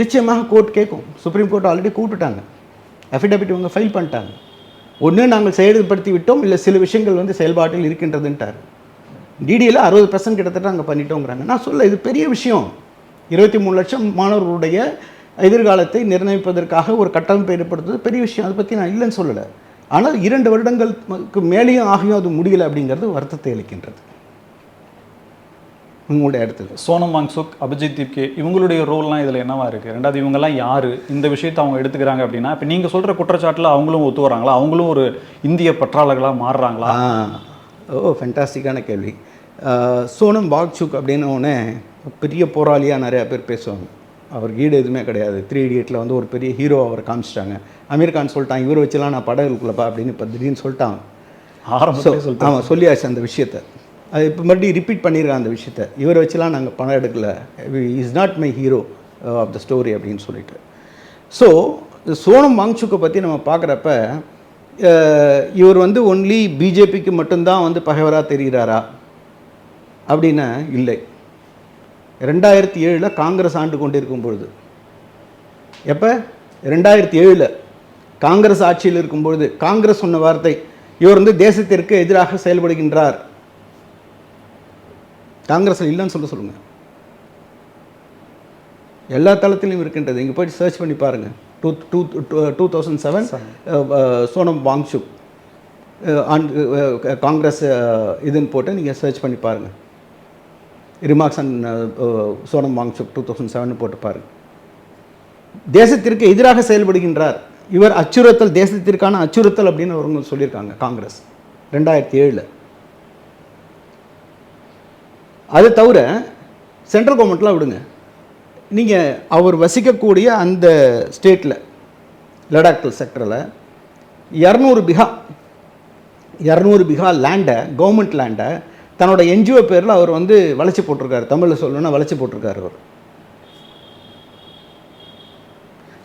நிச்சயமாக கோர்ட் கேட்கும். சுப்ரீம் கோர்ட் ஆல்ரெடி கூப்பிட்டுட்டாங்க, அஃபிடவிட் இவங்க ஃபைல் பண்ணிட்டாங்க. ஒன்று நாங்கள் செயல்படுத்தி விட்டோம், இல்லை சில விஷயங்கள் செயல்பாட்டில் இருக்கின்றதுன்ட்டார். டிடியில் 60% கிட்டத்தட்ட நாங்கள் பண்ணிட்டோங்கிறாங்க. நான் சொல்ல, இது பெரிய விஷயம். 23 லட்சம் மாணவர்களுடைய எதிர்காலத்தை நிர்ணயிப்பதற்காக ஒரு கட்டமைப்பை ஏற்படுத்துவது பெரிய விஷயம். அதை பற்றி நான் இல்லைன்னு சொல்லலை. ஆனால் 2 வருடங்களுக்கு மேலேயும் ஆகியும் அது முடியலை அப்படிங்கிறது வருத்தத்தை அளிக்கின்றது. உங்களுடைய இடத்துல சோனம் வாங்சுக், அபிஜித் தீப்கே இவங்களுடைய ரோல்லாம் இதில் என்னவா இருக்குது? ரெண்டாவது, இவங்கெல்லாம் யார், இந்த விஷயத்தை அவங்க எடுத்துக்கிறாங்க அப்படின்னா, இப்போ நீங்கள் சொல்கிற குற்றச்சாட்டில் அவங்களும் ஒத்து வராங்களா? அவங்களும் ஒரு இந்திய பற்றாளர்களாக மாறுறாங்களா? ஃபென்டாஸ்டிக்கான கேள்வி. சோனம் வாங்சுக் அப்படின்னோடனே பெரிய போராளியாக நிறையா பேர் பேசுவாங்க. அவருக்கு ஈடு எதுவுமே கிடையாது. 3 இடியட்டில் ஒரு பெரிய ஹீரோ அவர் காமிச்சிட்டாங்க. அமீர் கான் சொல்லிட்டான், இவர் வச்சுலாம் நான் படம் இருக்குல்லப்பா அப்படின்னு இப்போ திடீர்னு சொல்லிட்டான். ஆரம்பத்திலே சொல்லிட்டு ஆமாம் சொல்லியாச்சு அந்த விஷயத்தை. அது இப்போ மறுபடியும் ரிப்பீட் பண்ணியிருக்காங்க அந்த விஷயத்தை. இவரை வச்சுலாம் நாங்கள் பணம் எடுக்கல, is not my hero of the story அப்படின்னு சொல்லிட்டு. ஸோ சோனம் வாங்சுக்கை பற்றி நம்ம பார்க்குறப்ப இவர் வந்து ஒன்லி பிஜேபிக்கு மட்டும்தான் வந்து பகைவராக தெரிகிறாரா அப்படின்னா இல்லை. 2007 காங்கிரஸ் ஆண்டு கொண்டிருக்கும் பொழுது, எப்போ 2007 காங்கிரஸ் ஆட்சியில் இருக்கும்பொழுது காங்கிரஸ் சொன்ன வார்த்தை, இவர் வந்து தேசத்திற்கு எதிராக செயல்படுகின்றார். காங்கிரஸ் இல்லைன்னு சொல்லுங்கள். எல்லா தளத்திலும் இருக்கின்றது. இங்கே போய்ட்டு சர்ச் பண்ணி பாருங்கள். 2007 சோனம் வாங்சுக் காங்கிரஸ் இதுன்னு போட்டு நீங்கள் சர்ச் பண்ணி பாருங்கள். ரிமார்க்ஸ் அண்ட் சோனம் வாங்சுக் 2007 போட்டு பாருங்கள். தேசத்திற்கு எதிராக செயல்படுகின்றார் இவர், அச்சுறுத்தல், தேசத்திற்கான அச்சுறுத்தல் அப்படின்னு அவங்க சொல்லியிருக்காங்க காங்கிரஸ் 2007. அது தவிர சென்ட்ரல் கவர்மெண்ட்லாம் விடுங்க, நீங்கள் அவர் வசிக்கக்கூடிய அந்த ஸ்டேட்டில் லடாக் செக்டரில் 200 பிகா லேண்டை, கவர்மெண்ட் லேண்டை தன்னோட என்ஜிஓ பேரில் அவர் வந்து வளைச்சி போட்டிருக்காரு. தமிழில் சொல்லணும்னா வளைச்சி போட்டிருக்காரு அவர்.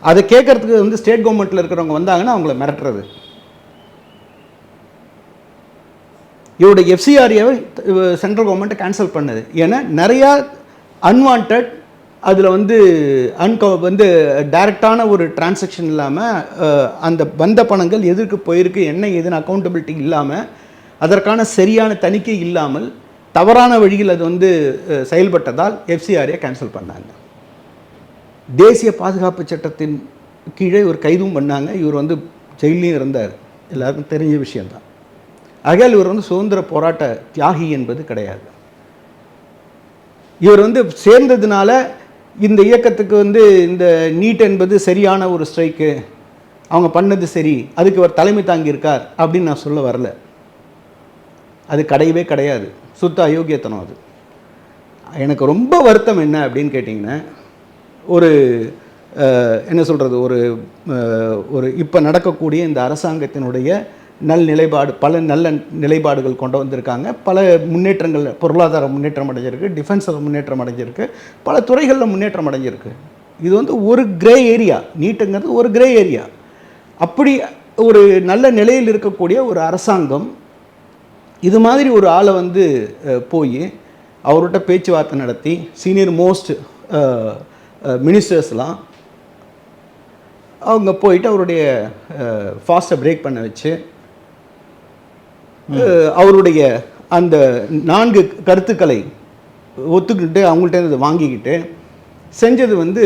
அதை கேட்கறதுக்கு வந்து ஸ்டேட் கவர்மெண்ட்டில் இருக்கிறவங்க வந்தாங்கன்னா அவங்கள மிரட்டுறது. இவருடைய எஃப்சிஆர்ஏவை சென்ட்ரல் கவர்மெண்ட்டை கேன்சல் பண்ணுது. ஏன்னா நிறையா அன்வான்ட் அதில் வந்து வந்து டைரெக்டான ஒரு டிரான்சாக்ஷன் இல்லாமல், அந்த வந்த பணங்கள் எதற்கு போயிருக்கு என்ன ஏதுன்னு அக்கௌண்டபிலிட்டி இல்லாமல், அதற்கான சரியான தணிக்கை இல்லாமல் தவறான வழியில் அது வந்து செயல்பட்டதால் எஃப்சிஆர்ஏ கேன்சல் பண்ணாங்க. தேசிய பாதுகாப்பு சட்டத்தின் கீழே ஒரு கைதும் பண்ணாங்க. இவர் வந்து ஜெயிலையும் இருந்தார், எல்லாருக்கும் தெரிஞ்ச விஷயந்தான். ஆகையால் இவர் வந்து சுதந்திர போராட்ட தியாகி என்பது கிடையாது. இவர் வந்து சேர்ந்ததுனால இந்த இயக்கத்துக்கு வந்து இந்த நீட் என்பது சரியான ஒரு ஸ்ட்ரைக்கு, அவங்க பண்ணது சரி, அதுக்கு அவர் தலைமை தாங்கியிருக்கார் அப்படின்னு நான் சொல்ல வரல. அது கிடையவே கிடையாது, சுத்த அயோக்கியத்தனம் அது. எனக்கு ரொம்ப வருத்தம் என்ன அப்படின்னு கேட்டிங்கன்னா, ஒரு என்ன சொல்கிறது, ஒரு இப்போ நடக்கக்கூடிய இந்த அரசாங்கத்தினுடைய நிலைப்பாடு, பல நல்ல நிலைப்பாடுகள் கொண்டு வந்திருக்காங்க. பல முன்னேற்றங்கள், பொருளாதார முன்னேற்றம் அடைஞ்சிருக்கு, டிஃபென்ஸில் முன்னேற்றம் அடைஞ்சிருக்கு, பல துறைகளில் முன்னேற்றம் அடைஞ்சிருக்கு. இது வந்து ஒரு கிரே ஏரியா, நீட்டுங்கிறது ஒரு கிரே ஏரியா. அப்படி ஒரு நல்ல நிலையில் இருக்கக்கூடிய ஒரு அரசாங்கம் இது மாதிரி ஒரு ஆளை வந்து போய் அவர்கிட்ட பேச்சுவார்த்தை நடத்தி சீனியர் மோஸ்ட் மினிஸ்டர்ஸ்லாம் அவங்க போயிட்டு அவருடைய ஃபாஸ்ட்டை பிரேக் பண்ண வச்சு அவருடைய அந்த 4 கருத்துக்களை ஒத்துக்கிட்டு அவங்கள்ட்ட இதை வாங்கிக்கிட்டு செஞ்சது வந்து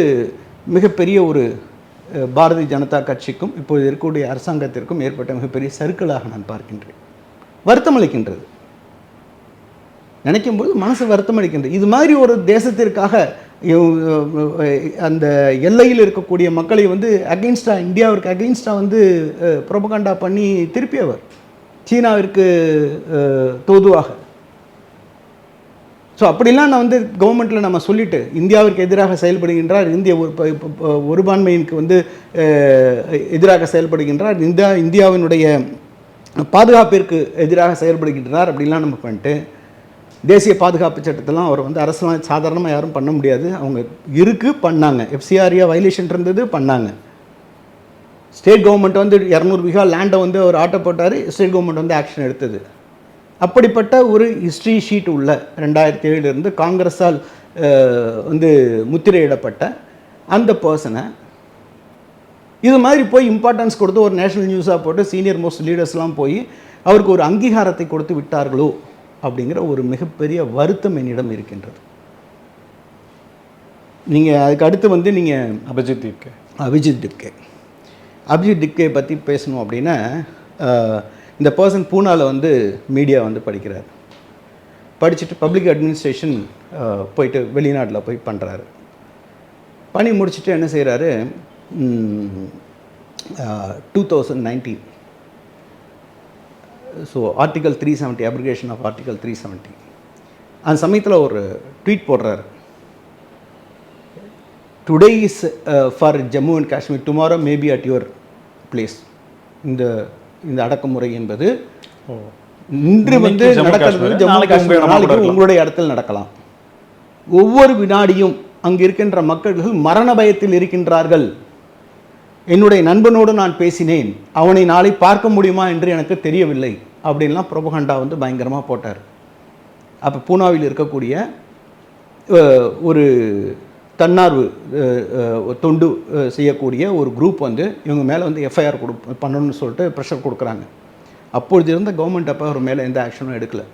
மிகப்பெரிய ஒரு பாரதிய ஜனதா கட்சிக்கும் இப்போது இருக்கக்கூடிய அரசாங்கத்திற்கும் ஏற்பட்ட மிகப்பெரிய சறுக்கலாக நான் பார்க்கின்றேன். வருத்தம் அளிக்கின்றது, நினைக்கும்போது மனசு வருத்தம் அளிக்கின்றது. இது மாதிரி ஒரு தேசத்திற்காக அந்த எல்லையில் இருக்கக்கூடிய மக்களை வந்து அகெயின்ஸ்டாக, இந்தியாவிற்கு அகெயின்ஸ்டாக வந்து ப்ரொபகண்டா பண்ணி திருப்பியவர் சீனாவிற்கு தோதுவாக. ஸோ அப்படிலாம் நான் வந்து கவர்மெண்ட்டில் நம்ம சொல்லிவிட்டு இந்தியாவிற்கு எதிராக செயல்படுகின்றார், இந்திய ஒருபான்மையினுக்கு வந்து எதிராக செயல்படுகின்றார், இந்தியாவினுடைய பாதுகாப்பிற்கு எதிராக செயல்படுகின்றார் அப்படிலாம் நம்ம பண்ணிட்டு, தேசிய பாதுகாப்பு சட்டத்தெல்லாம் அவர் வந்து அரசுலாம் சாதாரணமாக யாரும் பண்ண முடியாது. அவங்க பண்ணாங்க, எஃப்சிஆர்ஏ வயலேஷன் இருந்தது, பண்ணாங்க. ஸ்டேட் கவர்மெண்ட் வந்து 200 பிகா லேண்டை வந்து அவர் ஆட்ட போட்டார், ஸ்டேட் கவர்மெண்ட் வந்து ஆக்ஷன் எடுத்தது. அப்படிப்பட்ட ஒரு ஹிஸ்ட்ரி ஷீட் உள்ள 2007 காங்கிரஸால் வந்து முத்திரையிடப்பட்ட அந்த பர்சனை இது மாதிரி போய் இம்பார்ட்டன்ஸ் கொடுத்து ஒரு நேஷனல் நியூஸாக போட்டு சீனியர் மோஸ்ட் லீடர்ஸ்லாம் போய் அவருக்கு ஒரு அங்கீகாரத்தை கொடுத்து விட்டார்களோ அப்படிங்கிற ஒரு மிகப்பெரிய வருத்தம் என்னிடம் இருக்கின்றது. நீங்கள் அதுக்கு அடுத்து வந்து நீங்கள் அபிஜித் டிப்கே பற்றி பேசணும் அப்படின்னா, இந்த பர்சன் பூனாவில் வந்து மீடியா வந்து படிக்கிறார். படிச்சுட்டு பப்ளிக் அட்மினிஸ்ட்ரேஷன் போயிட்டு வெளிநாட்டில் போய் பண்ணுறாரு. பண்ணி முடிச்சுட்டு என்ன செய்கிறாரு, 2019 so article 370, abrogation of article 370, அந்த சமயத்தில் ஒரு ட்வீட் போடுறாரு. Today is for Jammu and Kashmir, tomorrow maybe at your place. இந்த அடக்குமுறை என்பது இன்று வந்து இன்னைக்கு ஜம்மு நடக்கிறது காஷ்மீர், ஜம்மு நாளைக்கு காஷ்மீர், உங்க இடமா நாளைக்கு கூட உங்களுடைய இடத்தில் நடக்கலாம். ஒவ்வொரு வினாடியும் அங்கு இருக்கின்ற மக்கள்கள் மரண பயத்தில் இருக்கின்றார்கள். என்னுடைய நண்பனோடு நான் பேசினேன், அவனை நாளை பார்க்க முடியுமா என்று எனக்கு தெரியவில்லை அப்படின்லாம் ப்ரொபகண்டா வந்து பயங்கரமாக போட்டார். அப்போ பூனாவில் இருக்கக்கூடிய ஒரு தன்னார்வ தொண்டு செய்யக்கூடிய ஒரு குரூப் வந்து இவங்க மேலே வந்து எஃப்ஐஆர் பண்ணணும்னு சொல்லிட்டு ப்ரெஷர் கொடுக்குறாங்க. அப்பொழுது இருந்த கவர்மெண்ட் அப்போ அவர் மேலே எந்த ஆக்ஷனும் எடுக்கலை.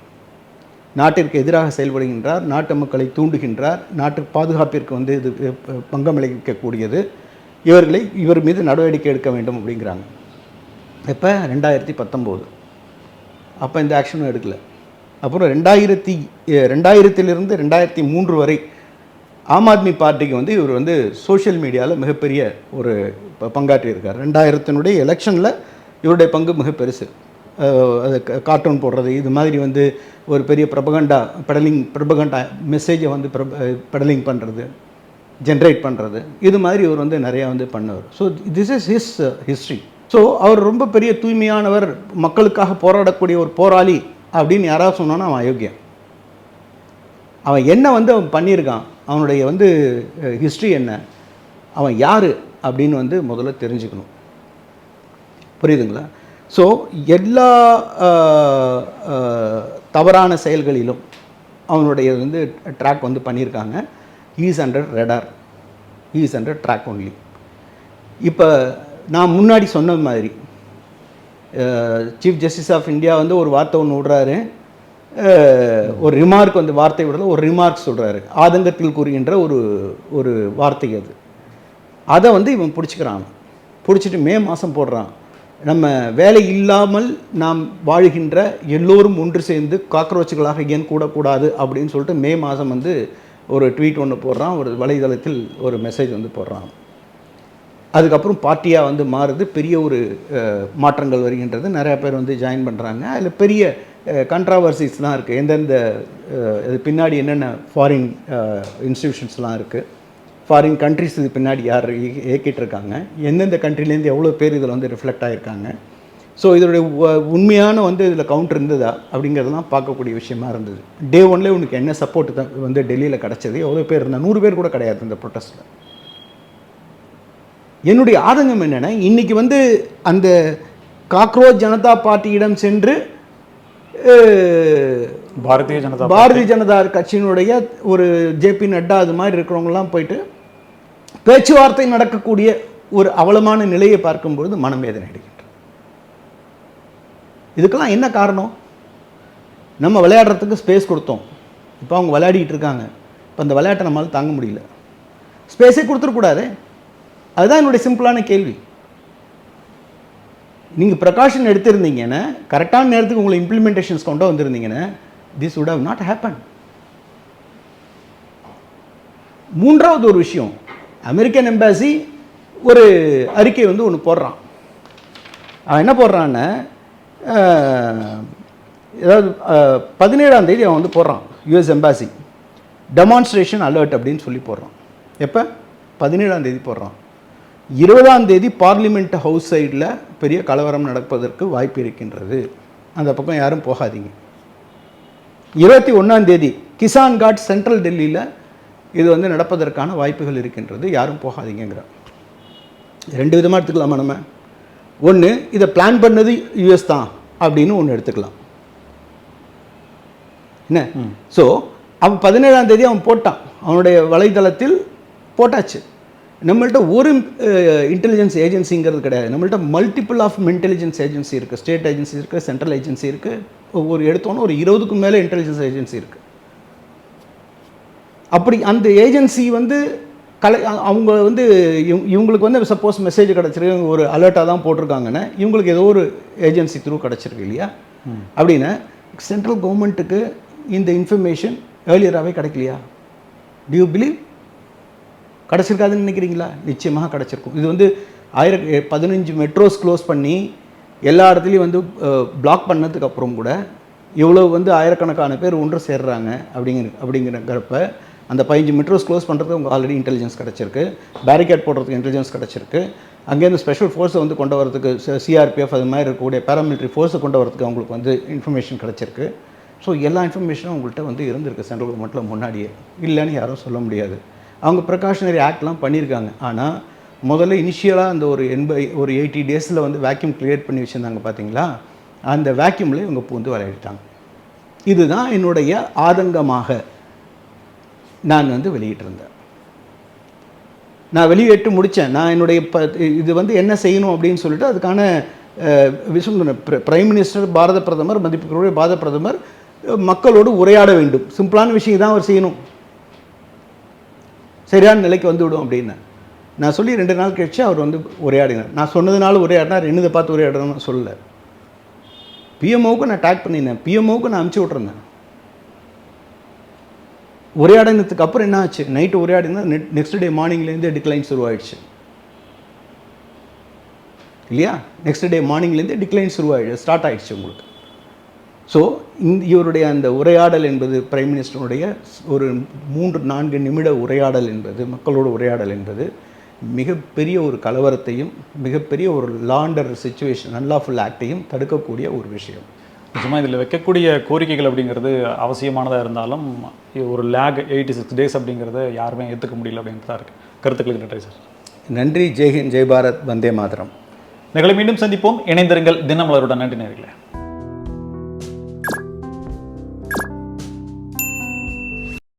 நாட்டிற்கு எதிராக செயல்படுகின்றார், நாட்டு மக்களை தூண்டுகின்றார், நாட்டு பாதுகாப்பிற்கு வந்து இது பங்கம் விளைவிக்கக்கூடியது, இவர் மீது நடவடிக்கை எடுக்க வேண்டும் அப்படிங்கிறாங்க. இப்போ 2019 அப்போ இந்த ஆக்ஷனும் எடுக்கலை. அப்புறம் 2000 2003 வரை ஆம் ஆத்மி பார்ட்டிக்கு வந்து இவர் வந்து சோஷியல் மீடியாவில் மிகப்பெரிய ஒரு பங்காற்றியிருக்கார். 2000 எலெக்ஷனில் இவருடைய பங்கு மிக பெருசு. அது கார்ட்டூன் போடுறது, இது மாதிரி வந்து ஒரு பெரிய ப்ரொபகண்டா மெசேஜை வந்து பெடலிங் பண்ணுறது, ஜென்ரேட் பண்ணுறது, இது மாதிரி இவர் வந்து நிறையா வந்து பண்ணவர். So this is his history. So அவர் ரொம்ப பெரிய தூய்மையானவர், மக்களுக்காக போராடக்கூடிய ஒரு போராளி அப்படின்னு யாராவது சொன்னான்னா அவன் அயோக்கியம். அவன் என்ன வந்து அவன் பண்ணியிருக்கான், அவனுடைய வந்து ஹிஸ்ட்ரி என்ன, அவன் யார் அப்படின்னு வந்து முதல்ல தெரிஞ்சுக்கணும். புரியுதுங்களா? ஸோ எல்லா தவறான செயல்களிலும் அவனுடைய வந்து ட்ராக் வந்து பண்ணியிருக்காங்க. Is under radar, is under track only. இப்போ நான் முன்னாடி சொன்ன மாதிரி சீஃப் ஜஸ்டிஸ் ஆஃப் இந்தியா வந்து ஒரு வார்த்தை ஒன்று விடுறாரு, ஒரு ரிமார்க் வந்து வார்த்தை விடல, ஒரு ரிமார்க் சொல்கிறாரு, ஆதங்கத்தில் கூறுகின்ற ஒரு வார்த்தை அது. அதை வந்து இவன் பிடிச்சிக்கிறான். பிடிச்சிட்டு மே மாதம் போடுறான், நம்ம வேலை இல்லாமல் நாம் வாழ்கின்ற எல்லோரும் ஒன்று சேர்ந்து காக்ரோச்சுகளாக ஏன் கூடக்கூடாது அப்படின்னு சொல்லிட்டு மே மாதம் வந்து ஒரு ட்வீட் ஒன்று போடுறான், ஒரு வலைதளத்தில் ஒரு மெசேஜ் வந்து போடுறான். அதுக்கப்புறம் பார்ட்டியாக வந்து மாறுது, பெரிய ஒரு மாற்றங்கள் வருகின்றது, நிறையா பேர் வந்து ஜாயின் பண்ணுறாங்க. அதில் பெரிய கண்ட்ராவர்சிஸ்லாம் இருக்குது. எந்தெந்த இது பின்னாடி என்னென்ன ஃபாரின் இன்ஸ்டிடியூஷன்ஸ்லாம் இருக்குது, ஃபாரின் கண்ட்ரிஸ் இது பின்னாடி யார் இயக்கிட்டு இருக்காங்க, எந்தெந்த கண்ட்ரிலேருந்து எவ்வளோ பேர் இதில் வந்து ரிஃப்ளெக்ட் ஆகியிருக்காங்க. ஸோ இதோடைய உண்மையான வந்து இதில் கவுண்டர் இருந்ததா அப்படிங்கிறதெல்லாம் பார்க்கக்கூடிய விஷயமா இருந்தது. டே ஒன்லேயே உனக்கு என்ன சப்போர்ட் தான் வந்து டெல்லியில் கிடச்சது, எவ்வளோ பேர் இருந்தால் 100 பேர் கூட கிடையாது இந்த ப்ரொட்டஸ்ட்டில். என்னுடைய ஆதங்கம் என்னென்னா, இன்றைக்கி வந்து அந்த காக்ரோச் ஜனதா பார்ட்டியிடம் சென்று பாரதிய ஜனதா கட்சியினுடைய ஒரு ஜேபி நட்டா அது மாதிரி இருக்கிறவங்கலாம் போயிட்டு பேச்சுவார்த்தை நடக்கக்கூடிய ஒரு அவலமான நிலையை பார்க்கும்பொழுது மனவேதனை அடைகின்ற. இதுக்கெல்லாம் என்ன காரணம்? நம்ம விளையாடுறதுக்கு ஸ்பேஸ் கொடுத்தோம், இப்போ அவங்க விளையாடிட்டு இருக்காங்க, இப்போ அந்த விளையாட்டை நம்மளால் தாங்க முடியல, ஸ்பேஸே கொடுத்துடக்கூடாது. அதுதான் என்னுடைய சிம்பிளான கேள்வி. நீங்கள் ப்ரிகாஷன் எடுத்திருந்தீங்கன்னா, கரெக்டான நேரத்துக்கு உங்களை இம்ப்ளிமெண்டேஷன்ஸ் கொண்டு வந்திருந்தீங்கன்னா, this would have not happen. மூன்றாவது ஒரு விஷயம், அமெரிக்கன் எம்பசி ஒரு அறிக்கை வந்து ஒன்று போடுறான். அவன் என்ன போடுறான்னு, ஏதாவது 17ஆம் தேதி அவன் வந்து போடுறான், யுஎஸ் எம்பசி டெமான்ஸ்ட்ரேஷன் அலர்ட் அப்படின்னு சொல்லி போடுறான். எப்போ? 17ஆம் தேதி போடுறான். 20ஆம் தேதி பார்லிமெண்ட் ஹவுஸ் சைடில் பெரிய கலவரம் நடப்பதற்கு வாய்ப்பு இருக்கின்றது, அந்த பக்கம் யாரும் போகாதீங்க. 21ஆம் தேதி கிசான் காட் சென்ட்ரல் டெல்லியில் இது வந்து நடப்பதற்கான வாய்ப்புகள் இருக்கின்றது, யாரும் போகாதீங்கிறான். 2 விதமாக எடுத்துக்கலாமா நம்ம? ஒன்று, இதை பிளான் பண்ணது யூஎஸ் தான் அப்படின்னு ஒன்று எடுத்துக்கலாம். என்ன? ஸோ அவன் 17ஆம் தேதி அவன் போட்டான், அவனுடைய வலைதளத்தில் போட்டாச்சு. நம்மள்ட்ட ஒரு இன்டெலிஜென்ஸ் ஏஜென்சிங்கிறது கிடையாது, நம்மள்ட்ட மல்டிபிள் ஆஃப் இன்டெலிஜென்ஸ் ஏஜென்சி இருக்குது. ஸ்டேட் ஏஜென்சி இருக்குது, சென்ட்ரல் ஏஜென்சி இருக்குது, ஒரு எடுத்தோன்னே ஒரு 20க்கும் மேலே இன்டெலிஜென்ஸ் ஏஜென்சி இருக்குது. அப்படி அந்த ஏஜென்சி வந்து அவங்க வந்து இவங்களுக்கு வந்து சப்போஸ் மெசேஜ் கிடச்சிருக்கு, ஒரு அலர்ட்டாக தான் போட்டிருக்காங்கன்னா, இவங்களுக்கு ஏதோ ஒரு ஏஜென்சி த்ரூ கிடச்சிருக்கு இல்லையா? அப்படின்னா சென்ட்ரல் கவர்மெண்ட்டுக்கு இந்த இன்ஃபர்மேஷன் ஏர்லியராகவே கிடைக்கலையா? To you believe? கிடச்சிருக்காதுன்னு நினைக்கிறீங்களா? நிச்சயமாக கிடச்சிருக்கும். இது வந்து 15 மெட்ரோஸ் க்ளோஸ் பண்ணி எல்லா இடத்துலையும் வந்து பிளாக் பண்ணதுக்கு அப்புறம் கூட இவ்வளோ வந்து ஆயிரக்கணக்கான பேர் ஒன்று சேர்றாங்க அப்படிங்கிறப்ப அந்த 15 மெட்ரோஸ் க்ளோஸ் பண்ணுறதுக்கு உங்களுக்கு ஆல்ரெடி இன்டெலிஜென்ஸ் கிடச்சிருக்கு, பேரிகேட் போடுறதுக்கு இன்டெலிஜென்ஸ் கிடச்சிருக்கு, அங்கேருந்து ஸ்பெஷல் ஃபோர்ஸை வந்து கொண்டு வரதுக்கு சிஆர்பிஎஃப் அது மாதிரி இருக்கக்கூடிய பேராமிலிட்ரி ஃபோர்ஸை கொண்டு வரதுக்கு அவங்களுக்கு வந்து இன்ஃபர்மேஷன் கிடச்சிருக்கு. ஸோ எல்லா இன்ஃபர்மேஷனும் அவங்கள்ட்ட வந்து இருந்திருக்கு சென்ட்ரல் கவர்மெண்ட்டில் முன்னாடியே, இல்லைன்னு யாரும் சொல்ல முடியாது. அவங்க ப்ரிகாஷனரி ஆக்ட்லாம் பண்ணியிருக்காங்க. ஆனால் முதல்ல இனிஷியலாக அந்த ஒரு 80 டேஸில் வந்து வேக்யூம் க்ரியேட் பண்ணி வச்சுருந்தாங்க பார்த்தீங்களா, அந்த வேக்யூமில் இவங்க பூந்து விளையாடிட்டாங்க. இதுதான் என்னுடைய ஆதங்கமாக நான் வந்து வெளியிட்டிருந்தேன். நான் வெளியிட்டு முடித்தேன். நான் என்னுடைய இது வந்து என்ன செய்யணும் அப்படின்னு சொல்லிட்டு அதுக்கான விஷயம் பிரைம் மினிஸ்டர், பாரத பிரதமர், மதிப்புக்குரிய பாரத பிரதமர் மக்களோடு உரையாட வேண்டும். சிம்பிளான விஷயம் தான் அவர் செய்யணும், சரியான நிலைக்கு வந்து விடும் அப்படின்னு நான் சொல்லி 2 நாள் கழிச்சு அவர் வந்து உரையாடினார். நான் சொன்னதுனால உரையாடினார், என்னதை பார்த்து உரையாடணும்னு சொல்லலை. பிஎம்ஓவுக்கு நான் டேக் பண்ணியிருந்தேன், பிஎம்ஓவுக்கு நான் அனுப்பிச்சி விட்ருந்தேன். உரையாடினதுக்கு அப்புறம் என்ன ஆச்சு, நைட்டு உரையாடினா நெக்ஸ்ட் டே மார்னிங்லேருந்து டிக்ளைன் சுருவாயிடுச்சு இல்லையா? நெக்ஸ்ட் டே மார்னிங்லேருந்து டிக்ளைன் ஸ்டார்ட் ஆகிடுச்சு உங்களுக்கு. ஸோ இவருடைய அந்த உரையாடல் என்பது பிரைம் மினிஸ்டருடைய ஒரு 3-4 நிமிட உரையாடல் என்பது, மக்களோட உரையாடல் என்பது மிகப்பெரிய ஒரு கலவரத்தையும் மிகப்பெரிய ஒரு லாண்டர் சிச்சுவேஷன், அன்லாஃபுல் ஆக்டையும் தடுக்கக்கூடிய ஒரு விஷயம். நிஜமாக இதில் வைக்கக்கூடிய கோரிக்கைகள் அப்படிங்கிறது அவசியமானதாக இருந்தாலும் ஒரு லேக் 86 டேஸ் அப்படிங்கிறத யாருமே ஏற்றுக்க முடியல அப்படின்ட்டு தான் இருக்குது. கருத்துக்களுக்கு நன்றி சார். நன்றி. ஜெய்ஹிந்த், ஜெய் பாரத், வந்தே மாதரம். நிகழ மீண்டும் சந்திப்போம். இணைந்திருங்கள் தினமலருடன். நன்றி நேயர்களே.